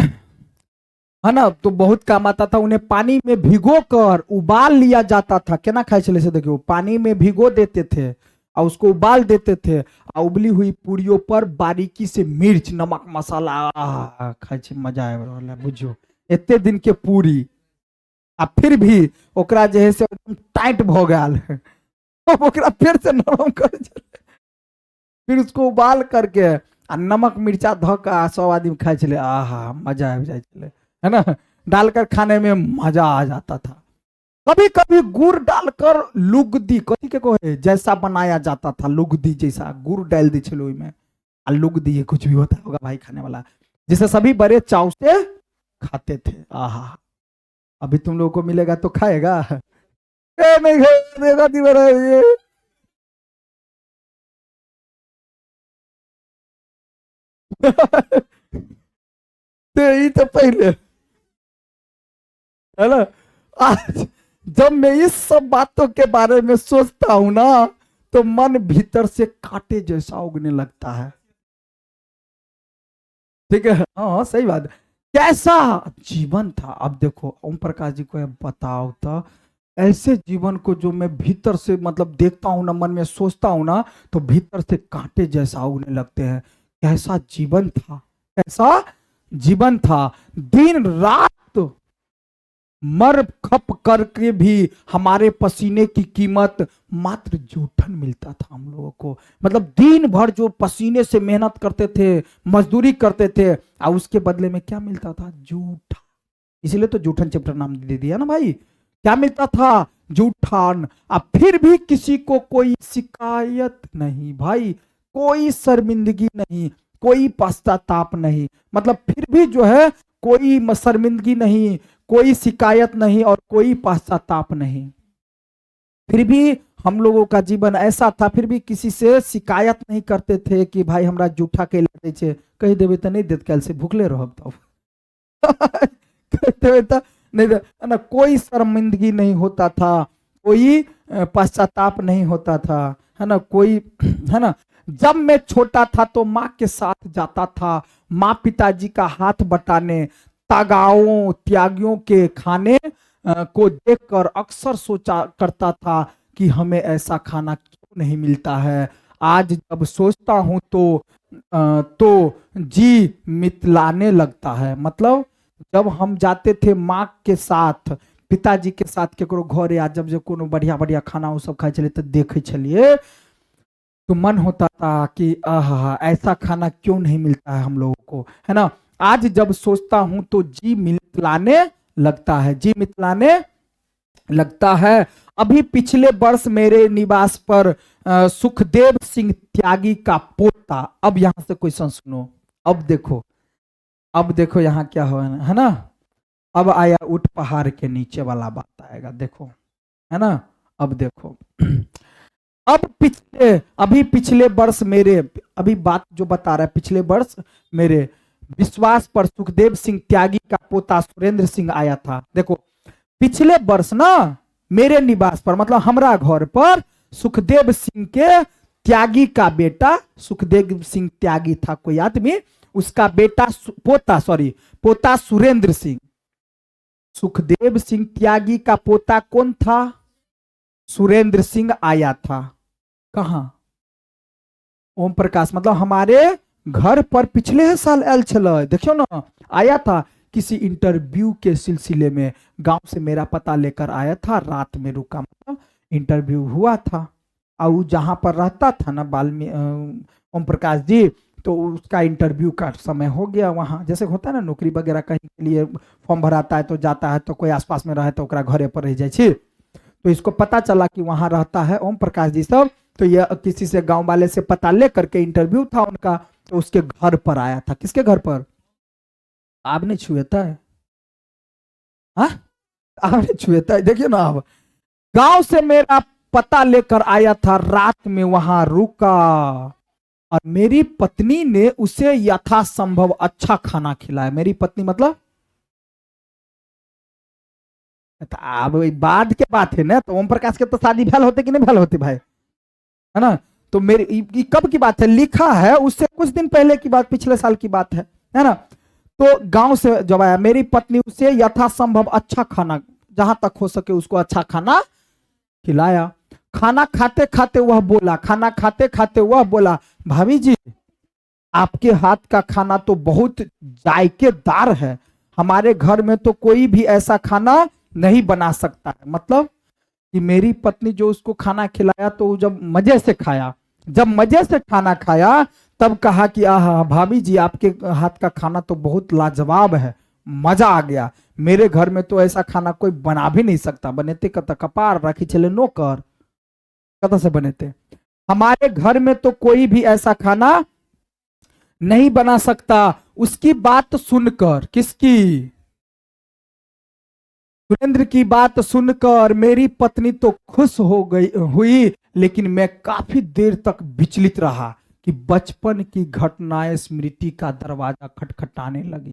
है ना, तो बहुत काम आता था। उन्हें पानी में भिगो कर उबाल लिया जाता था। क्या खाए चले से देखियो, पानी में भिगो देते थे और उसको उबाल देते थे और उबली हुई पूरियों पर बारीकी से मिर्च, नमक, मसाला खाए मजा आए बुझो। इतने दिन के पूरी आ फिर भी ओकरा जे है से टाइट भ गया, ओकरा फिर से नरम कर, फिर उसको उबाल करके आ नमक मिर्चा धोकर 100 आदमी खाए चले। मजा आ जाए चले, है ना। डालकर खाने में मजा आ जाता था। कभी कभी गुड़ डालकर लुगदी, कथी के कहे जैसा बनाया जाता था, लुगदी जैसा गुड़ डाल दी चलो में, लुगदी ये कुछ भी होता होगा भाई खाने वाला, जिसे सभी बड़े चाव से खाते थे। अभी तुम लोगों को मिलेगा तो खाएगा, नहीं खाएगा तो पहले, है ना। आज जब मैं इस सब बातों के बारे में सोचता हूं ना तो मन भीतर से कांटे जैसा उगने लगता है। ठीक है, हाँ सही बात। कैसा जीवन था। अब देखो ओम प्रकाश जी को बताओ तो ऐसे जीवन को जो मैं भीतर से मतलब देखता हूं ना, मन में सोचता हूं ना, तो भीतर से कांटे जैसा उगने लगते हैं। कैसा जीवन था, कैसा जीवन था। दिन रात मर खप करके भी हमारे पसीने की कीमत मात्र जूठन मिलता था हम लोगों को। मतलब दिन भर जो पसीने से मेहनत करते थे, मजदूरी करते थे, और उसके बदले में क्या मिलता था? जूठा। इसलिए तो जूठन चैप्टर नाम दे दिया ना भाई। क्या मिलता था? जूठान। अब फिर भी किसी को कोई शिकायत नहीं भाई, कोई शर्मिंदगी नहीं, कोई पश्चाताप नहीं। मतलब फिर भी जो है कोई शर्मिंदगी नहीं, कोई शिकायत नहीं और कोई पश्चाताप नहीं। फिर भी हम लोगों का जीवन ऐसा था, फिर भी किसी से शिकायत नहीं करते थे कि भाई हमरा जूठा के ला दे, कही देवे तो नहीं देते, कल से भूखले रहो तब। नहीं है ना, कोई शर्मिंदगी नहीं होता था, कोई पश्चाताप नहीं होता था, है ना, कोई है ना। जब मैं छोटा था तो माँ के साथ जाता था, माँ पिताजी का हाथ बटाने, तागाओं त्यागियों के खाने को देखकर अक्सर सोचा करता था कि हमें ऐसा खाना क्यों नहीं मिलता है। आज जब सोचता हूं तो जी मितलाने लगता है। मतलब जब हम जाते थे माँ के साथ, पिताजी के साथ केकरो घर, या जब जो कोनो बढ़िया बढ़िया खाना वो सब खाए चले तो देखे चलिए, तो मन होता था कि आहा ऐसा खाना क्यों नहीं मिलता है हम लोगों को, है ना। आज जब सोचता हूं तो जी मितलाने लगता है, जी मितलाने लगता है। अभी पिछले वर्ष मेरे निवास पर सुखदेव सिंह त्यागी का पोता, अब यहां से क्वेश्चन सुनो, अब देखो यहाँ क्या हो, है ना। अब आया ऊंट पहाड़ के नीचे वाला बात आएगा, देखो, है ना। अब देखो अभी पिछले वर्ष मेरे, अभी बात जो बता रहा है, पिछले वर्ष मेरे विश्वास पर सुखदेव सिंह त्यागी का पोता सुरेंद्र सिंह आया था। देखो पिछले वर्ष ना मेरे निवास पर, मतलब हमारा घर पर सुखदेव सिंह के त्यागी का बेटा, सुखदेव सिंह त्यागी था कोई आदमी, उसका बेटा पोता सुरेंद्र सिंह। सुखदेव सिंह त्यागी का पोता कौन था? सुरेंद्र सिंह आया था। कहां? ओम प्रकाश, मतलब हमारे घर पर पिछले साल आयल छल, देखियो ना, आया था किसी इंटरव्यू के सिलसिले में, गांव से मेरा पता लेकर आया था, रात में रुका, मतलब इंटरव्यू हुआ था। और जहां पर रहता था ना ओम प्रकाश जी, तो उसका इंटरव्यू का समय हो गया वहां, जैसे होता है ना नौकरी वगैरह कहीं के लिए फॉर्म भराता है तो जाता है, तो कोई आसपास में रहे तो घरे पर रह जाए। तो इसको पता चला कि वहां रहता है ओम प्रकाश जी सब, तो यह किसी से गांव वाले से पता ले करके इंटरव्यू था उनका, तो उसके घर पर आया था। किसके घर पर? आपने छुए था? हाँ आपने छुए था, देखिए ना। अब गांव से मेरा पता लेकर आया था, रात में वहां रुका, और मेरी पत्नी ने उसे यथासंभव अच्छा खाना खिलाया। मेरी पत्नी मतलब अब बाद के बात है ना, तो ओम प्रकाश के तो शादी भैल होते कि नहीं भैल होते भाई, है ना। तो मेरी कब की बात है, लिखा है उससे कुछ दिन पहले की बात, पिछले साल की बात है ना। तो गांव से जब आया, मेरी पत्नी उसे यथासंभव अच्छा खाना, जहां तक हो सके उसको अच्छा खाना खिलाया। खाना खाते खाते वह बोला, खाना खाते खाते वह बोला, भाभी जी आपके हाथ का खाना तो बहुत जायकेदार है, हमारे घर में तो कोई भी ऐसा खाना नहीं बना सकता है। मतलब कि मेरी पत्नी जो उसको खाना खिलाया, तो जब मजे से खाया, जब मजे से खाना खाया, तब कहा कि आहा भाभी जी आपके हाथ का खाना तो बहुत लाजवाब है, मजा आ गया, मेरे घर में तो ऐसा खाना कोई बना भी नहीं सकता। बनेते कत कपार रखी चले नौकर, कत से बनेते, हमारे घर में तो कोई भी ऐसा खाना नहीं बना सकता। उसकी बात सुनकर, किसकी? सुरेंद्र की बात सुनकर मेरी पत्नी तो खुश हो गई हुई, लेकिन मैं काफी देर तक विचलित रहा कि बचपन की घटनाएं स्मृति का दरवाजा खटखटाने लगी।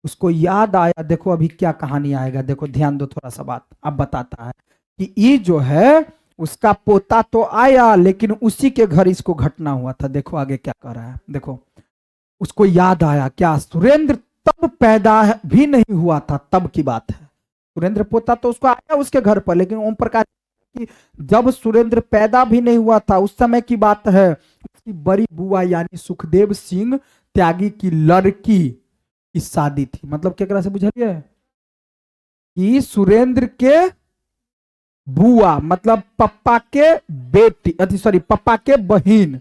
उसको याद आया, देखो अभी क्या कहानी आएगा, देखो ध्यान दो थोड़ा सा बात। अब बताता है कि ये जो है उसका पोता तो आया, लेकिन उसी के घर इसको घटना हुआ था। देखो आगे क्या कर रहा है, देखो। उसको याद आया, क्या सुरेंद्र तब पैदा भी नहीं हुआ था, तब की बात है, सुरेंद्र पोता तो उसको आया उसके घर पर, लेकिन ओम प्रकाश की जब सुरेंद्र पैदा भी नहीं हुआ था उस समय की बात है, उसकी बड़ी बुआ यानी सुखदेव सिंह त्यागी की लड़की की शादी थी। मतलब केकरा से बुझलिए कि सुरेंद्र के बुआ मतलब पप्पा के बेटी, अति सॉरी पप्पा के बहन,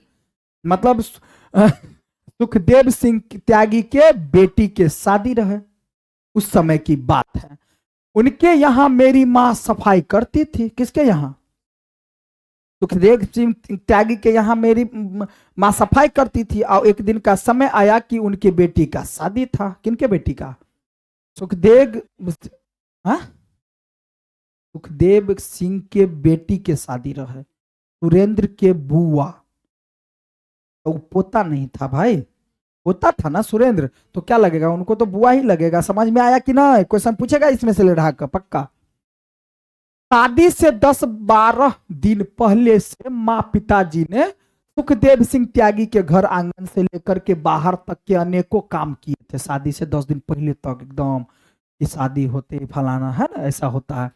मतलब सुखदेव सिंह त्यागी के बेटी के शादी रहे, उस समय की बात है। उनके यहां मेरी मां सफाई करती थी। किसके यहां? सुखदेव सिंह त्यागी के यहां मेरी मां सफाई करती थी, और एक दिन का समय आया कि उनके बेटी का शादी था। किनके बेटी का? सुखदेव, हाँ, सुखदेव सिंह के बेटी के शादी रहे, सुरेंद्र के बुआ। तो पोता नहीं था भाई, पोता था ना सुरेंद्र, तो क्या लगेगा उनको? तो बुआ ही लगेगा। समझ में आया कि ना? क्वेश्चन पूछेगा इसमें से लड़ा कर पक्का। शादी से 10-12 दिन पहले से माँ पिताजी ने सुखदेव सिंह त्यागी के घर आंगन से लेकर के बाहर तक के अनेकों काम किए थे। शादी से 10 दिन पहले तक एकदम कि शादी होते फलाना है ना, ऐसा होता है।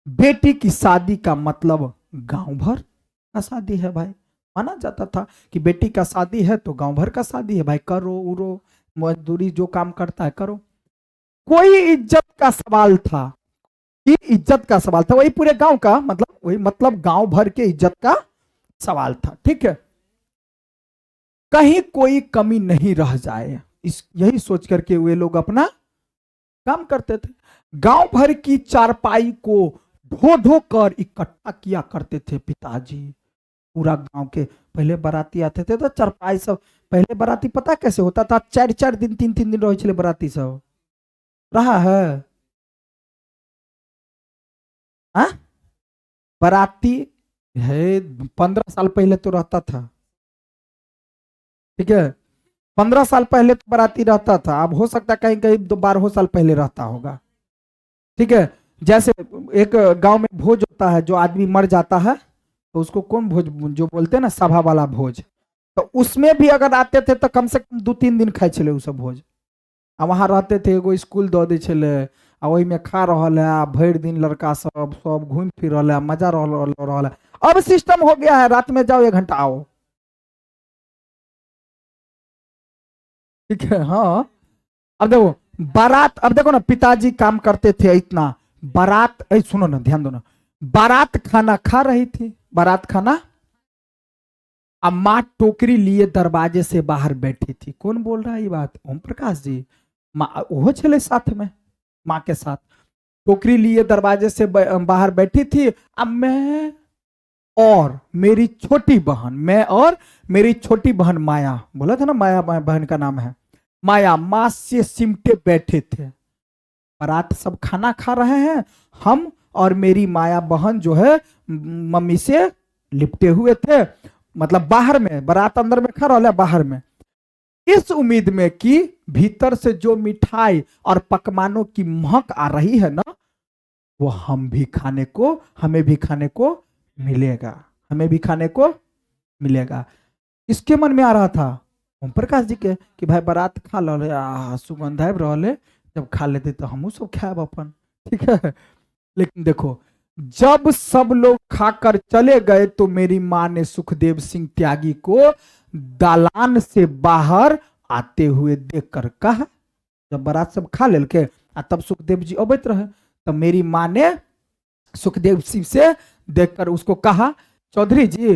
बेटी की शादी का मतलब गांव भर का शादी है भाई, माना जाता था कि बेटी का शादी है तो गांव भर का शादी है भाई, करो उरो मजदूरी जो काम करता है करो। कोई इज्जत का सवाल था, कि इज्जत का सवाल था, वही पूरे गांव का मतलब, वही मतलब गांव भर के इज्जत का सवाल था। ठीक है, कहीं कोई कमी नहीं रह जाए, इस यही सोच करके वे लोग अपना काम करते थे। गांव भर की चारपाई को ढो ढो कर इकट्ठा किया करते थे पिताजी। पूरा गांव के पहले बाराती आते थे तो चारपाई सब, पहले बाराती पता कैसे होता था? 4-4 दिन 3-3 दिन रहे बाराती सब रहा है। हाँ, बाराती है 15 साल पहले तो रहता था। ठीक है, 15 साल पहले तो बाराती रहता था, अब हो सकता है कहीं कहीं 12 साल पहले रहता होगा। ठीक है, जैसे एक गांव में भोज होता है, जो आदमी मर जाता है तो उसको कौन भोज जो बोलते हैं ना, सभा वाला भोज, तो उसमें भी अगर आते थे तो कम से कम 2-3 दिन खाए छले उ सब भोज। आ वहां रहते थे, एगो स्कूल दे दे छले, आ वही में खा रहल है, भर दिन लड़का सब सब घूम फिर रहल है, मजा रहल है। अब सिस्टम हो गया है, रात में जाओ 1 घंटा आओ। ठीक है, हाँ। अब देखो बारात, अब देखो ना, पिताजी काम करते थे इतना, बारात, सुनो ना, ध्यान दो ना, बारात खाना खा रही थी, बारात खाना, अब माँ टोकरी लिए दरवाजे से बाहर बैठी थी। कौन बोल रहा है ये बात? ओम प्रकाश जी। माँ वो चले साथ में, माँ के साथ टोकरी लिए दरवाजे से बाहर बैठी थी। अब मैं और मेरी छोटी बहन, मैं और मेरी छोटी बहन माया, बोला था ना माया बहन का नाम है, माया, माँ से सिमटे बैठे थे। बारात सब खाना खा रहे हैं, हम और मेरी माया बहन जो है मम्मी से लिपटे हुए थे, मतलब बाहर में, बारात अंदर में खा रहा है, बाहर में, इस उम्मीद में कि भीतर से जो मिठाई और पकवानों की महक आ रही है ना, वो हम भी खाने को, हमें भी खाने को मिलेगा, हमें भी खाने को मिलेगा। इसके मन में आ रहा था ओम प्रकाश जी के कि भाई बारात खा लो, सुगंध आब रहा, जब खा लेते तो हम सब खाएब अपन। ठीक है, लेकिन देखो जब सब लोग खाकर चले गए तो मेरी माँ ने सुखदेव सिंह त्यागी को दालान से बाहर आते हुए देखकर कहा, जब बारात सब खा लेल के तब सुखदेव जी अबैत रहे, तो मेरी माँ ने सुखदेव सिंह से देखकर उसको कहा, चौधरी जी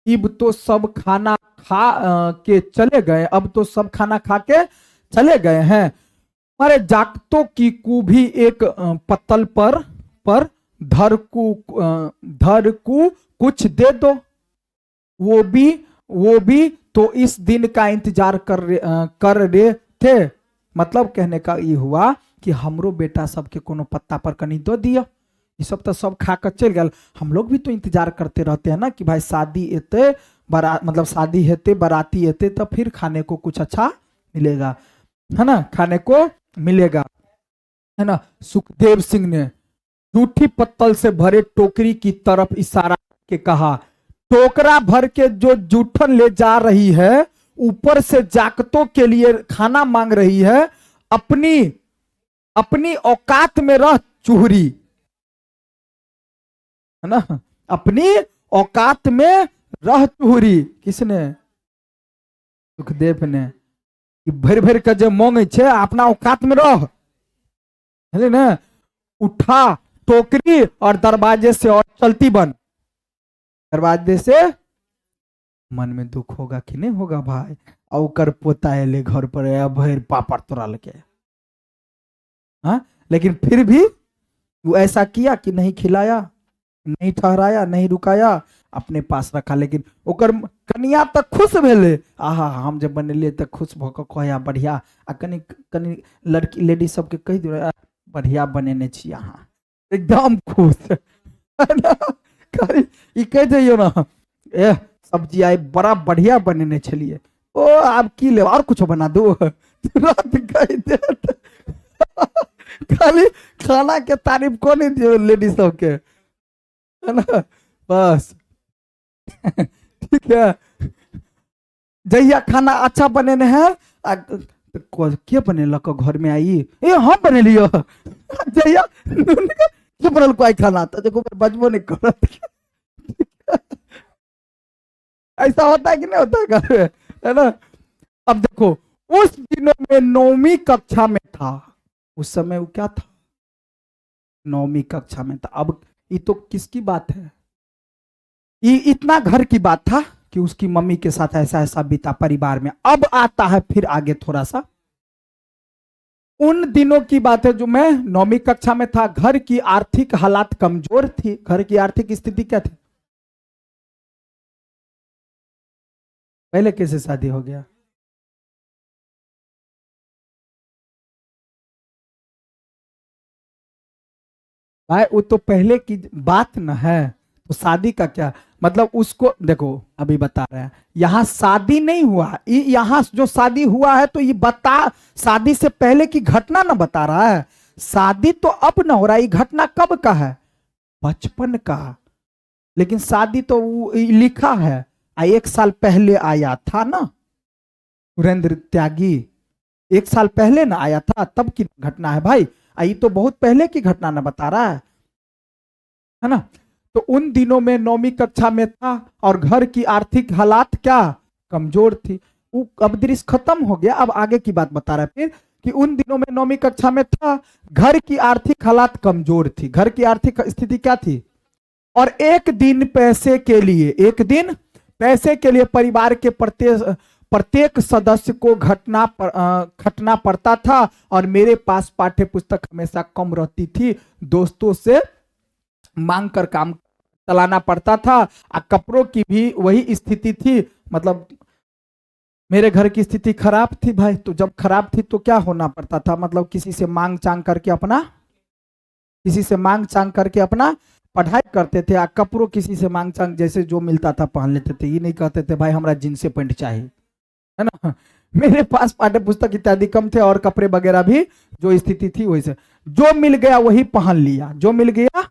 अब तो सब खाना खा के चले गए, अब तो सब खाना खा के चले गए हैं, हमारे जागतों की को भी एक पत्तल पर धर को कुछ दे दो, वो भी तो इस दिन का इंतजार कर रहे थे। मतलब कहने का ये हुआ कि हमरो बेटा सबके कोनो पत्ता पर कनी दो दिया, ये सब तो सब खा कर चल गए, हम लोग भी तो इंतजार करते रहते हैं ना कि भाई शादी एते बारात, मतलब शादी हेते बाराती हेते तो फिर खाने को कुछ अच्छा मिलेगा, है ना, खाने को मिलेगा, है ना। सुखदेव सिंह ने जूठी पत्तल से भरे टोकरी की तरफ इशारा के कहा, टोकरा भर के जो जूठन ले जा रही है, ऊपर से जागतों के लिए खाना मांग रही है, अपनी औकात में रह चूहरी, है ना, अपनी औकात में रह चूहरी। किसने? सुखदेव ने। कि भर भर के जो मांगे छे अपना औकात में रह, है ना, उठा टोकरी और दरवाजे से और चलती बन। दरवाजे से मन में दुख होगा कि नहीं होगा भाई? औकर पोता ले घर पर भर पापड़ तोड़ल के, हाँ, लेकिन फिर भी वो ऐसा किया कि नहीं खिलाया, नहीं ठहराया, नहीं रुकाया, अपने पास रखा। लेकिन ओकर कनिया तक खुश भेले, आहा हम जब बनेलिए तक खुश भऽ कहे बढ़िया। आ कनी कनी लड़की लेडी सबके कह दियो बढ़िया बनेने छी अहाँ, एकदम खुश, है ना। ई कह दियो ना, ए सब्जी आई बड़ा बढ़िया बनेने छलिए, ओ आप की ले और कुछ बना दो, तुरंत कह देत। खाली खाना के तारीफ को नहीं दियो लेडी सबके, है ना, बस। ठीक है, जहिया खाना अच्छा बनेने हैं, के बनेलक घर में आई, ए हम बनेलियो। जहिया के बनल कोई खाना तो देखो बजबो नहीं करत। ऐसा होता है कि नहीं होता है घर में, है ना। अब देखो उस दिनों में 9वीं कक्षा में था, उस समय वो क्या था, 9वीं कक्षा में था। अब ये तो किसकी बात है, ये इतना घर की बात था कि उसकी मम्मी के साथ ऐसा ऐसा बीता परिवार में। अब आता है फिर आगे थोड़ा सा उन दिनों की बात है जो मैं 9वीं कक्षा में था। घर की आर्थिक हालात कमजोर थी। घर की आर्थिक स्थिति क्या थी? पहले कैसे शादी हो गया? भाई वो तो पहले की बात न है, तो शादी का क्या मतलब? उसको देखो अभी बता रहे हैं, यहां शादी नहीं हुआ, यहां जो शादी हुआ है तो ये बता, शादी से पहले की घटना ना बता रहा है। शादी तो अब ना हो रहा है, ये घटना कब का है? बचपन का। लेकिन शादी तो लिखा है 1 साल पहले आया था ना, सुरेंद्र त्यागी 1 साल पहले ना आया था, तब की घटना है भाई। ये तो बहुत पहले की घटना ना बता रहा है ना। तो उन दिनों में 9वीं कक्षा में था और घर की आर्थिक हालात क्या कमजोर थी। वो अब दृश्य खत्म हो गया, अब आगे की बात बता रहा है फिर कि उन दिनों में 9वीं कक्षा में था, घर की आर्थिक हालात कमजोर थी। घर की आर्थिक स्थिति क्या थी? और एक दिन पैसे के लिए, एक दिन पैसे के लिए परिवार के प्रत्येक सदस्य को खटना पड़ता था। और मेरे पास पाठ्य पुस्तक हमेशा कम रहती थी, दोस्तों से मांग कर काम चलाना पड़ता था। कपड़ों की भी वही स्थिति थी। मतलब मेरे घर की स्थिति खराब थी भाई, तो जब खराब थी तो क्या होना पड़ता था, मतलब किसी से मांग चांग करके अपना पढ़ाई करते थे। कपड़ों किसी से मांग चांग जैसे जो मिलता था पहन लेते थे। ये नहीं कहते थे भाई हमरा जींस पैंट चाहिए, है ना। मेरे पास पाठ्य पुस्तक इत्यादि कम थे और कपड़े वगैरह भी जो स्थिति थी वैसे, जो मिल गया वही पहन लिया, जो मिल गया,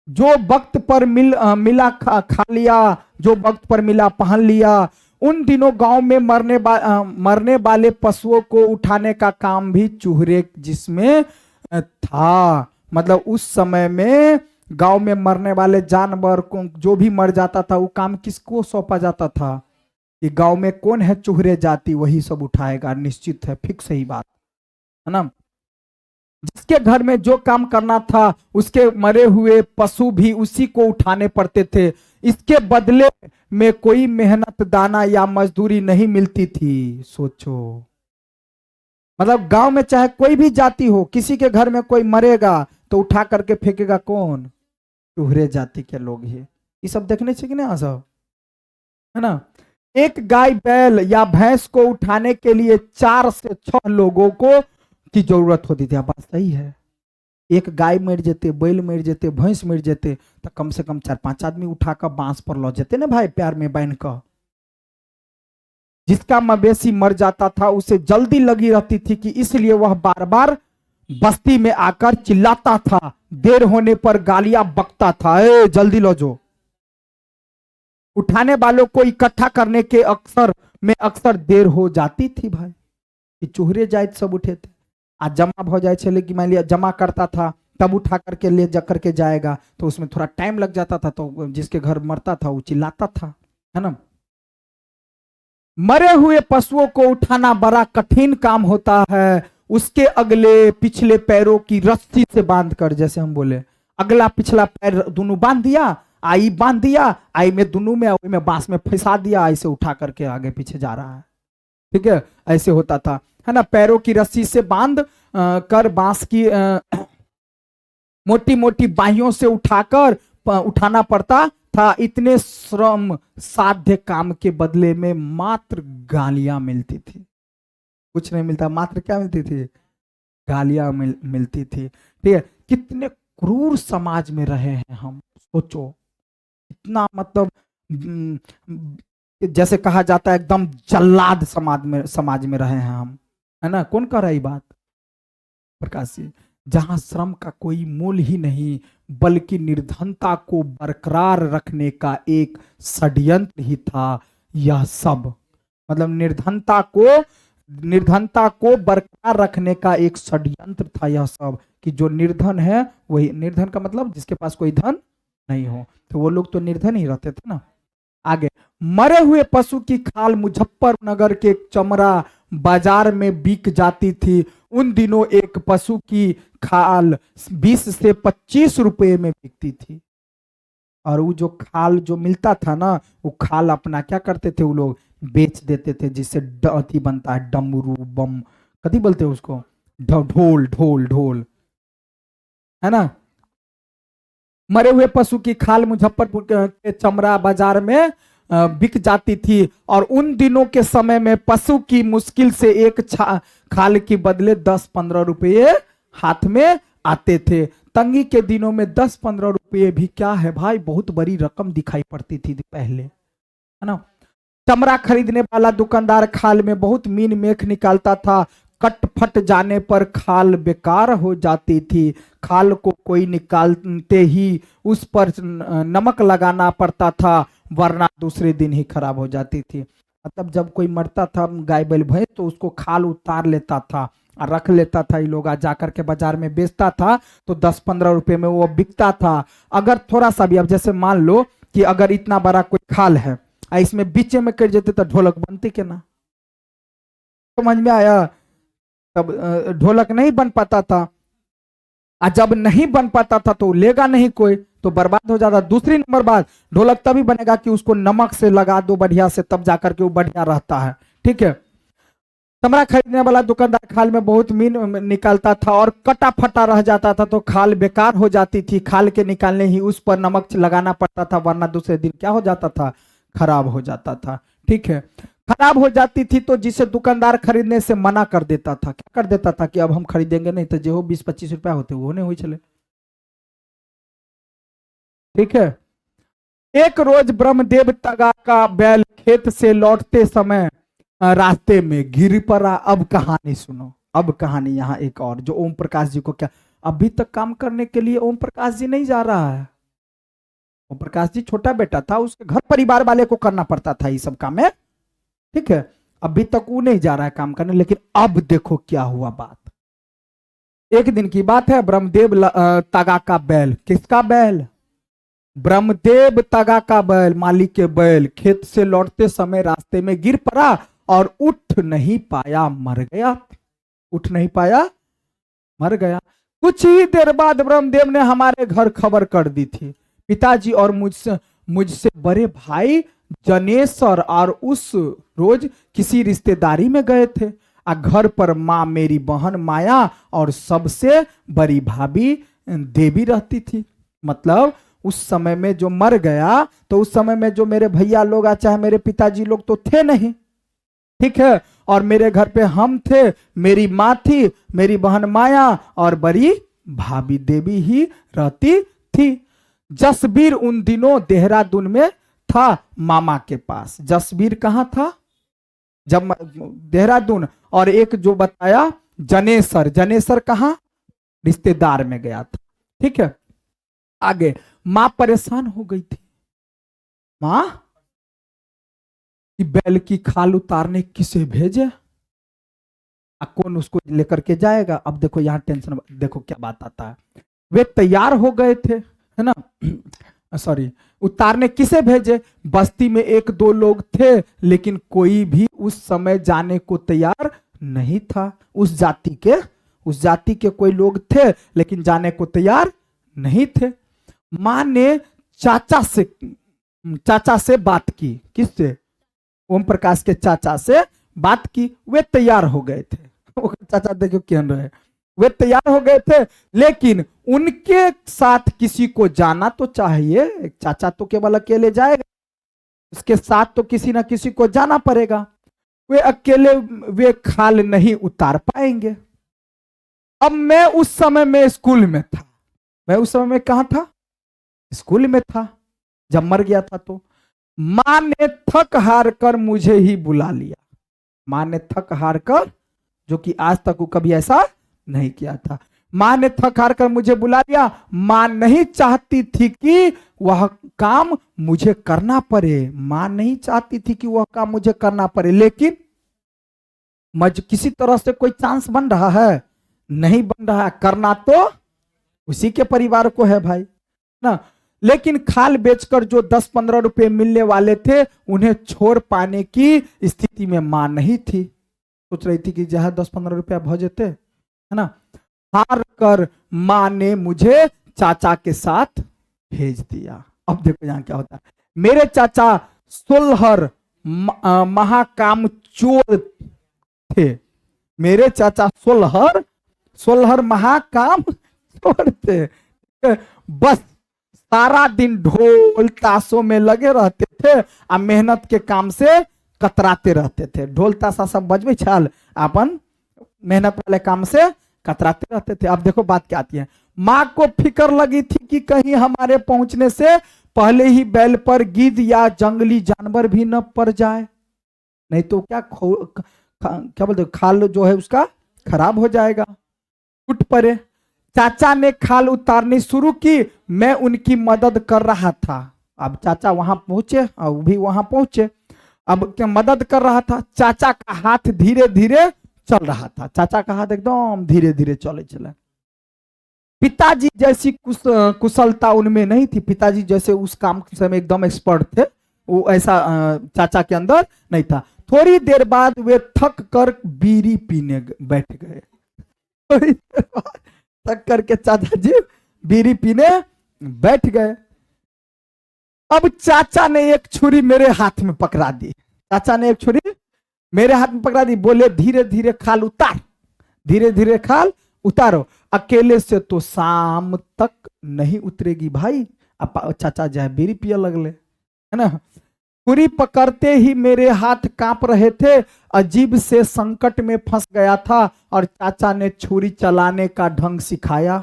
जो वक्त पर मिला खा लिया, जो वक्त पर मिला पहन लिया। उन दिनों गांव में मरने वाले पशुओं को उठाने का काम भी चूहरे जिसमें था। मतलब उस समय में गांव में मरने वाले जानवर को, जो भी मर जाता था, वो काम किसको सौंपा जाता था कि गांव में कौन है चूहरे जाति, वही सब उठाएगा। निश्चित है, फिक्स ही बात है ना। जिसके घर में जो काम करना था उसके मरे हुए पशु भी उसी को उठाने पड़ते थे। इसके बदले में कोई मेहनत दाना या मजदूरी नहीं मिलती थी। सोचो, मतलब गांव में चाहे कोई भी जाति हो, किसी के घर में कोई मरेगा तो उठा करके फेंकेगा कौन? चूहरे जाति के लोग ही। ये सब देखने चाहिए ना सब, है ना। एक गाय बैल या भैंस को उठाने के लिए 4 से 6 लोगों को की जरूरत होती थी। बात सही है। एक गाय मर जेते, बैल मर जेते, भैंस मर जेते, तो कम से कम 4-5 आदमी उठाकर बांस पर लो जेते ना भाई, प्यार में बांध कर। जिसका मवेशी मर जाता था उसे जल्दी लगी रहती थी कि इसलिए वह बार बार बस्ती में आकर चिल्लाता था, देर होने पर गालियां बकता था, ए जल्दी लो जो। उठाने वालों को इकट्ठा करने के अक्सर देर हो जाती थी भाई, कि चूहरे जाइत सब उठे थे। आज जमा हो जाए छे, लेकिन मान लिया जमा करता था तब उठा करके ले जा करके जाएगा, तो उसमें थोड़ा टाइम लग जाता था, तो जिसके घर मरता था वो चिल्लाता था, है ना। मरे हुए पशुओं को उठाना बड़ा कठिन काम होता है। उसके अगले पिछले पैरों की रस्सी से बांधकर, जैसे हम बोले अगला पिछला पैर दोनों बांध दिया, आई बांध दिया, आई में दोनों में बांस में फंसा दिया, ऐसे उठा करके आगे पीछे जा रहा है, ठीक है, ऐसे होता था, है ना। पैरों की रस्सी से बांध कर बांस की मोटी मोटी बाहियों से उठाकर उठाना पड़ता था। इतने श्रम साध्य काम के बदले में मात्र गालियां मिलती थी, कुछ नहीं मिलता, मात्र क्या मिलती थी, गालियां मिलती थी, ठीक है। कितने क्रूर समाज में रहे हैं हम, सोचो, इतना मतलब जैसे कहा जाता है एकदम जल्लाद समाज में रहे हैं हम, है ना। कौन कह रहा है ये बात, प्रकाश जी। जहां श्रम का कोई मूल ही नहीं, बल्कि निर्धनता को बरकरार रखने का एक षड्यंत्र ही था यह सब। मतलब निर्धनता को बरकरार रखने का एक षड्यंत्र था यह सब, कि जो निर्धन है वही, निर्धन का मतलब जिसके पास कोई धन नहीं हो, तो वो लोग तो निर्धन ही रहते थे ना। आगे, मरे हुए पशु की खाल मुजफ्फरनगर के चमड़ा बाजार में बिक जाती थी। उन दिनों एक पशु की खाल 20 से 25 रुपए में बिकती थी। और वो जो खाल जो मिलता था ना, वो खाल अपना क्या करते थे वो लोग, बेच देते थे, जिससे अथी बनता है डमरू बम, कथी बोलते हैं उसको, ढोल ढोल ढोल, है ना। मरे हुए पशु की खाल मुजफ्फरपुर के चमड़ा बाजार में बिक जाती थी। और उन दिनों के समय में पशु की मुश्किल से एक खाल के बदले 10-15 रुपये हाथ में आते थे। तंगी के दिनों में 10-15 रुपये भी क्या है भाई, बहुत बड़ी रकम दिखाई पड़ती थी पहले, है ना। चमड़ा खरीदने वाला दुकानदार खाल में बहुत मीन मेख निकालता था। कट फट जाने पर खाल बेकार हो जाती थी। खाल को कोई निकालते ही उस पर नमक लगाना पड़ता था, वरना दूसरे दिन ही खराब हो जाती थी। मतलब जब कोई मरता था गाय बैल भैंस, तो उसको खाल उतार लेता था और रख लेता था, ये लोग जाकर के बाजार में बेचता था, तो 10-15 रुपए में वो बिकता था। अगर थोड़ा सा भी, अब जैसे मान लो कि अगर इतना बड़ा कोई खाल है, इसमें बीच में कट जाते तो ढोलक बनती के ना, समझ में आया। तब ढोलक नहीं बन पाता था, और जब नहीं बन पाता था तो लेगा नहीं कोई, तो बर्बाद हो जाता। दूसरी नंबर बात, ढोलक तभी बनेगा कि उसको नमक से लगा दो बढ़िया से, तब जाकर के वो बढ़िया रहता है, ठीक है। चमड़ा खरीदने वाला दुकानदार खाल में बहुत मीन निकालता था और कटा फटा रह जाता था, तो खाल बेकार हो जाती थी। खाल के निकालने ही उस पर नमक लगाना पड़ता था, वरना दूसरे दिन क्या हो जाता था, खराब हो जाता था, ठीक है। खराब हो जाती थी तो जिसे दुकानदार खरीदने से मना कर देता था, क्या कर देता था कि अब हम खरीदेंगे नहीं, तो जो 20-25 रुपया होते वो नहीं हुई चले, ठीक है। एक रोज ब्रह्मदेव तगा का बैल खेत से लौटते समय रास्ते में गिर पड़ा। अब कहानी सुनो, अब कहानी यहाँ एक और, जो ओम प्रकाश जी को क्या, अभी तक काम करने के लिए ओम प्रकाश जी नहीं जा रहा है। ओम प्रकाश जी छोटा बेटा था, उसके घर परिवार वाले को करना पड़ता था ये सब काम है, ठीक है। अभी तक वो नहीं जा रहा है काम करने, लेकिन अब देखो क्या हुआ बात। एक दिन की बात है, ब्रह्मदेव तगा का बैल, किसका बैल, ब्रह्मदेव तगा का बैल, मालिक के बैल, खेत से लौटते समय रास्ते में गिर पड़ा और उठ नहीं पाया, मर गया। उठ नहीं पाया, मर गया। कुछ ही देर बाद ब्रह्मदेव ने हमारे घर खबर कर दी थी। पिताजी और मुझसे बड़े भाई जनेश्वर और उस रोज किसी रिश्तेदारी में गए थे। घर पर माँ मेरी बहन माया और सबसे बड़ी भाभी देवी रहती थी। मतलब उस समय में जो मर गया, तो उस समय में जो मेरे भैया लोग चाहे मेरे पिताजी लोग तो थे नहीं, ठीक है। और मेरे घर पे हम थे, मेरी माँ थी, मेरी बहन माया और बड़ी भाभी देवी ही रहती थी। जसबीर उन दिनों देहरादून में था मामा के पास। जसबीर कहाँ था, जब देहरादून। और एक जो बताया जनेसर, जनेसर कहाँ, रिश्तेदार में गया था, ठीक है। आगे, मां परेशान हो गई थी। मां बैल की खाल उतारने किसे भेजे, कौन उसको लेकर के जाएगा। अब देखो यहाँ टेंशन, देखो क्या बात आता है। वे तैयार हो गए थे, है ना। सॉरी, उतारने किसे भेजे? बस्ती में एक दो लोग थे, लेकिन कोई भी उस समय जाने को तैयार नहीं था। उस जाति के कोई लोग थे, लेकिन जाने को तैयार नहीं थे। मां ने चाचा से बात की। किससे? ओम प्रकाश के चाचा से बात की। वे तैयार हो गए थे। चाचा देखो क्या रहे, वे तैयार हो गए थे, लेकिन उनके साथ किसी को जाना तो चाहिए। चाचा तो केवल अकेले जाएगा, उसके साथ तो किसी ना किसी को जाना पड़ेगा। वे अकेले वे खाल नहीं उतार पाएंगे। अब मैं उस समय में स्कूल में था। मैं उस समय में कहां था? स्कूल में था, जब मर गया था। तो मां ने थक हार कर मुझे ही बुला लिया। मां ने थक हार कर, जो कि आज तक वो कभी ऐसा नहीं किया था, मां ने थक हार कर मुझे बुला लिया। मां नहीं चाहती थी कि वह काम मुझे करना पड़े। मां नहीं चाहती थी कि वह काम मुझे करना पड़े, लेकिन किसी तरह से कोई चांस बन रहा है? नहीं बन रहा है। करना तो उसी के परिवार को है भाई ना। लेकिन खाल बेचकर जो 10-15 रुपए मिलने वाले थे, उन्हें छोड़ पाने की स्थिति में मां नहीं थी। सोच रही थी कि जहां 10-15 रुपया भजेते, है ना। हार कर मां ने मुझे चाचा के साथ भेज दिया। अब देखो यहां क्या होता है। मेरे चाचा सोलहर महाकाम चोर थे। मेरे चाचा सोलहर महाकाम चोर थे। बस सारा दिन ढोल ताशों में लगे रहते थे और मेहनत के काम से कतराते रहते थे। ढोल ताशा सब बजबे छाल, अपन मेहनत वाले काम से कतराते रहते थे। अब देखो बात क्या आती है। मां को फिक्र लगी थी कि कहीं हमारे पहुंचने से पहले ही बैल पर गिद्ध या जंगली जानवर भी न पड़ जाए, नहीं तो क्या बोलते, खाल जो है उसका खराब हो जाएगा। उठ पड़े। चाचा ने खाल उतारनी शुरू की। मैं उनकी मदद कर रहा था। अब चाचा वहां पहुंचे और वो भी वहां पहुंचे। अब क्या मदद कर रहा था। चाचा का हाथ धीरे धीरे चल रहा था। चाचा का हाथ एकदम धीरे धीरे चले। पिताजी जैसी कुशलता उनमें नहीं थी। पिताजी जैसे उस काम में एकदम एक्सपर्ट थे, वो ऐसा चाचा के अंदर नहीं था। थोड़ी देर बाद वे थक कर बीड़ी पीने बैठ गए। थोड़ी देर बाद थक करके चाचा जी बीड़ी पीने बैठ गए। अब चाचा ने एक छुरी मेरे हाथ में पकड़ा दी। चाचा ने एक छुरी मेरे हाथ में पकड़ा दी। बोले धीरे धीरे खाल उतार, धीरे धीरे खाल उतारो। अकेले से तो शाम तक नहीं उतरेगी भाई। अब चाचा जो है बीड़ी पिया लगले, है ना। छुरी पकड़ते ही मेरे हाथ कांप रहे थे। अजीब से संकट में फंस गया था और चाचा ने छुरी चलाने का ढंग सिखाया।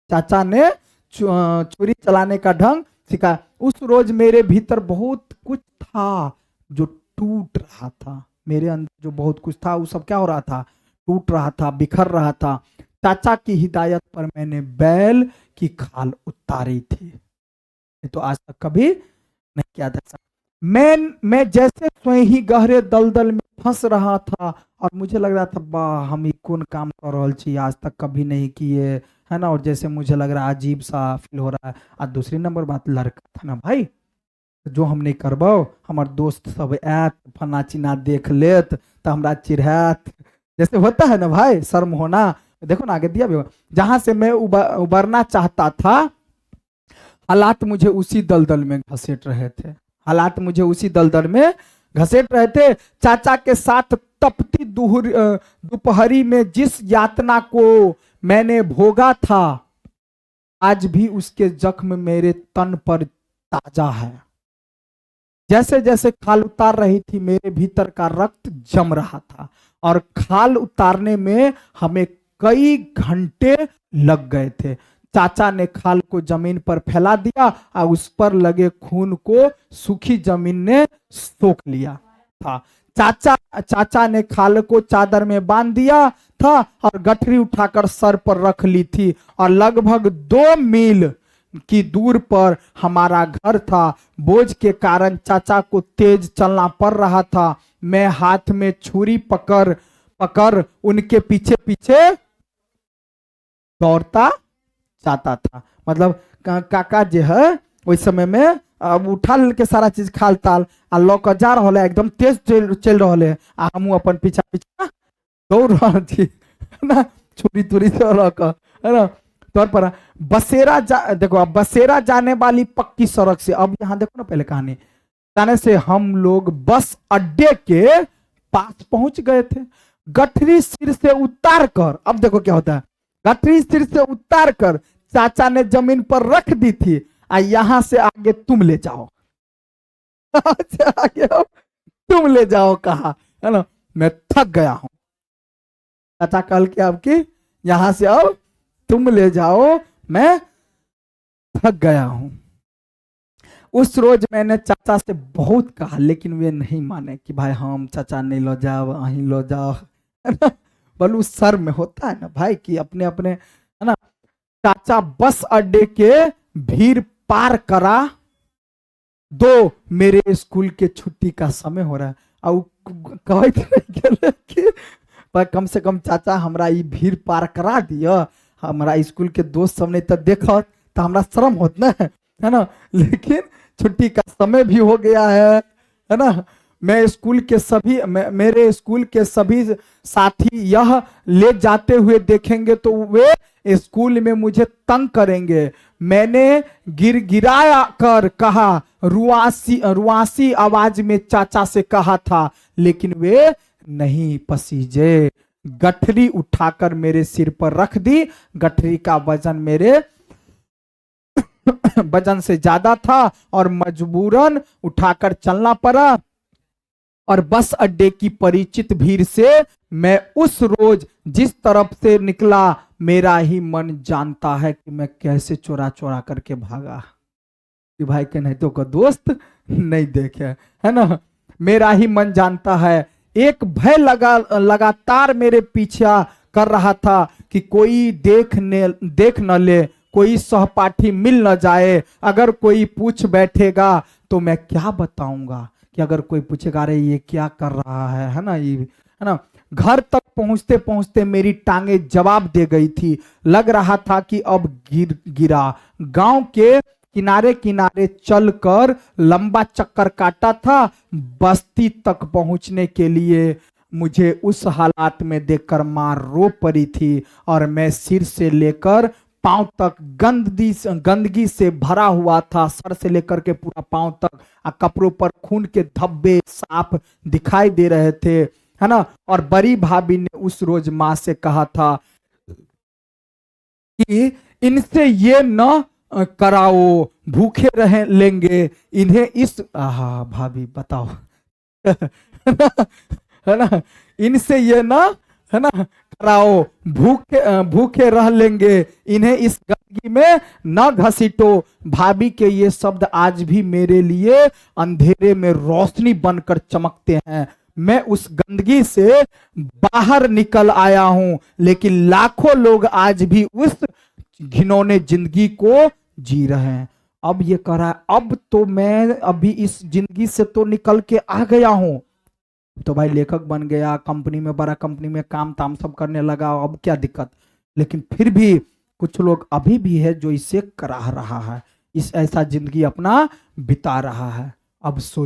चाचा ने छुरी चलाने का ढंग सिखाया। उस रोज मेरे भीतर बहुत कुछ था जो टूट रहा था। मेरे अंदर जो बहुत कुछ था वो सब क्या हो रहा था? टूट रहा था, बिखर रहा था। चाचा की हिदायत पर मैंने बैल की खाल उतारी थी। तो आज तक कभी नहीं किया था। मैं जैसे स्वयं ही गहरे दलदल में फंस रहा था और मुझे लग रहा था वाह हम कौन काम कर रहा छी, आज तक कभी नहीं किए, है ना। और जैसे मुझे लग रहा है अजीब सा फील हो रहा है। और दूसरी नंबर बात, लड़का था ना भाई, जो हम नहीं करबो, हमार दोस्त सब ऐत फना चिना देख लेत तो हमरा चिढ़ैत, जैसे होता है ना भाई, शर्म होना। देखो ना आगे दिया भी, जहां से मैं उबरना चाहता था, हालात मुझे उसी दलदल में घसीट रहे थे। हालात मुझे उसी दलदल में घसीट रहे थे। चाचा के साथ तपती दोपहरी में जिस यातना को मैंने भोगा था, आज भी उसके जख्म मेरे तन पर ताजा है। जैसे जैसे खाल उतार रही थी, मेरे भीतर का रक्त जम रहा था और खाल उतारने में हमें कई घंटे लग गए थे। चाचा ने खाल को जमीन पर फैला दिया और उस पर लगे खून को सूखी जमीन ने सोख लिया था। चाचा ने खाल को चादर में बांध दिया था और गठरी उठाकर सर पर रख ली थी और लगभग 2 मील की दूर पर हमारा घर था। बोझ के कारण चाचा को तेज चलना पड़ रहा था। मैं हाथ में छुरी पकड़ उनके पीछे पीछे दौड़ता जाता था। मतलब काका जे है वही समय में अब उठा के सारा चीज खाल ताल आ लौक जा रहा है, एकदम तेज चल रहा है आ हम अपन पीछा पीछा दौड़ रहा थी, है ना, छुरी तुरी से है ना। तौर पर बसेरा देखो, अब बसेरा जाने वाली पक्की सड़क से, अब यहाँ देखो ना पहले कहानी, जाने से हम लोग बस अड्डे के पास पहुंच गए थे। गठरी सिर से उतार कर, अब देखो क्या होता है, गठरी सिर से उतार कर चाचा ने जमीन पर रख दी थी, यहां से आगे तुम ले जाओ। आगे तुम ले जाओ कहा, है ना, मैं थक गया हूं। चाचा कल के आपकी यहां से अब तुम ले जाओ, मैं थक गया हूं। उस रोज मैंने चाचा से बहुत कहा, लेकिन वे नहीं माने कि भाई हम चाचा नहीं लो जाओ, अहीं लो जाओ, है ना। बलू सर में होता है ना भाई कि अपने अपने, है ना। चाचा बस अड्डे के भीड़ पार करा दो, मेरे स्कूल के छुट्टी का समय हो रहा है। पर कम से कम चाचा हमरा ये भीड़ पार करा दिया, हमारा स्कूल के दोस्त सबने तो देखा तो हमरा शर्म होत ना, है ना। लेकिन छुट्टी का समय भी हो गया है ना। मैं स्कूल के सभी मेरे स्कूल के सभी साथी यह ले जाते हुए देखेंगे तो वे स्कूल में मुझे तंग करेंगे। मैंने गिड़गिड़ाया कर कहा, रुआसी आवाज में चाचा से कहा था, लेकिन वे नहीं पसीजे। गठरी उठाकर मेरे सिर पर रख दी। गठरी का वजन मेरे वजन से ज्यादा था और मजबूरन उठाकर चलना पड़ा। और बस अड्डे की परिचित भीड़ से मैं उस रोज जिस तरफ से निकला, मेरा ही मन जानता है कि मैं कैसे चोरा चोरा करके भागा कि भाई के नहीं तो का दोस्त नहीं देखे, है ना। मेरा ही मन जानता है। एक भय लगातार मेरे पीछा कर रहा था कि कोई देख न ले, कोई सहपाठी मिल न जाए। अगर कोई पूछ बैठेगा तो मैं क्या बताऊंगा, कि अगर कोई पूछेगा अरे ये क्या कर रहा है ना, ये, है ना। घर तक पहुंचते पहुंचते मेरी टांगे जवाब दे गई थी। लग रहा था कि अब गिरा। गांव के किनारे किनारे चलकर लंबा चक्कर काटा था। बस्ती तक पहुंचने के लिए मुझे उस हालात में देखकर मां रो पड़ी थी और मैं सिर से लेकर पांव तक गंदगी से भरा हुआ था। सर से लेकर के पूरा पांव तक कपड़ों पर खून के धब्बे साफ दिखाई दे रहे थे, है ना। और बड़ी भाभी ने उस रोज मां से कहा था कि इनसे ये न कराओ, भूखे रह लेंगे इन्हें इस भाभी बताओ है ना, इनसे ये ना, है ना, कराओ, भूखे रह लेंगे इन्हें इस गंदगी में न घसीटो। भाभी के ये शब्द आज भी मेरे लिए अंधेरे में रोशनी बनकर चमकते हैं। मैं उस गंदगी से बाहर निकल आया हूं, लेकिन लाखों लोग आज भी उस घिनौने जिंदगी को जी रहे हैं। अब ये कह रहा है अब तो मैं अभी इस जिंदगी से तो निकल के आ गया हूं, तो भाई लेखक बन गया, कंपनी में, बड़ा कंपनी में काम ताम सब करने लगा, अब क्या दिक्कत। लेकिन फिर भी कुछ लोग अभी भी है जो इसे करा रहा है, इस ऐसा जिंदगी अपना बिता रहा है। अब सोच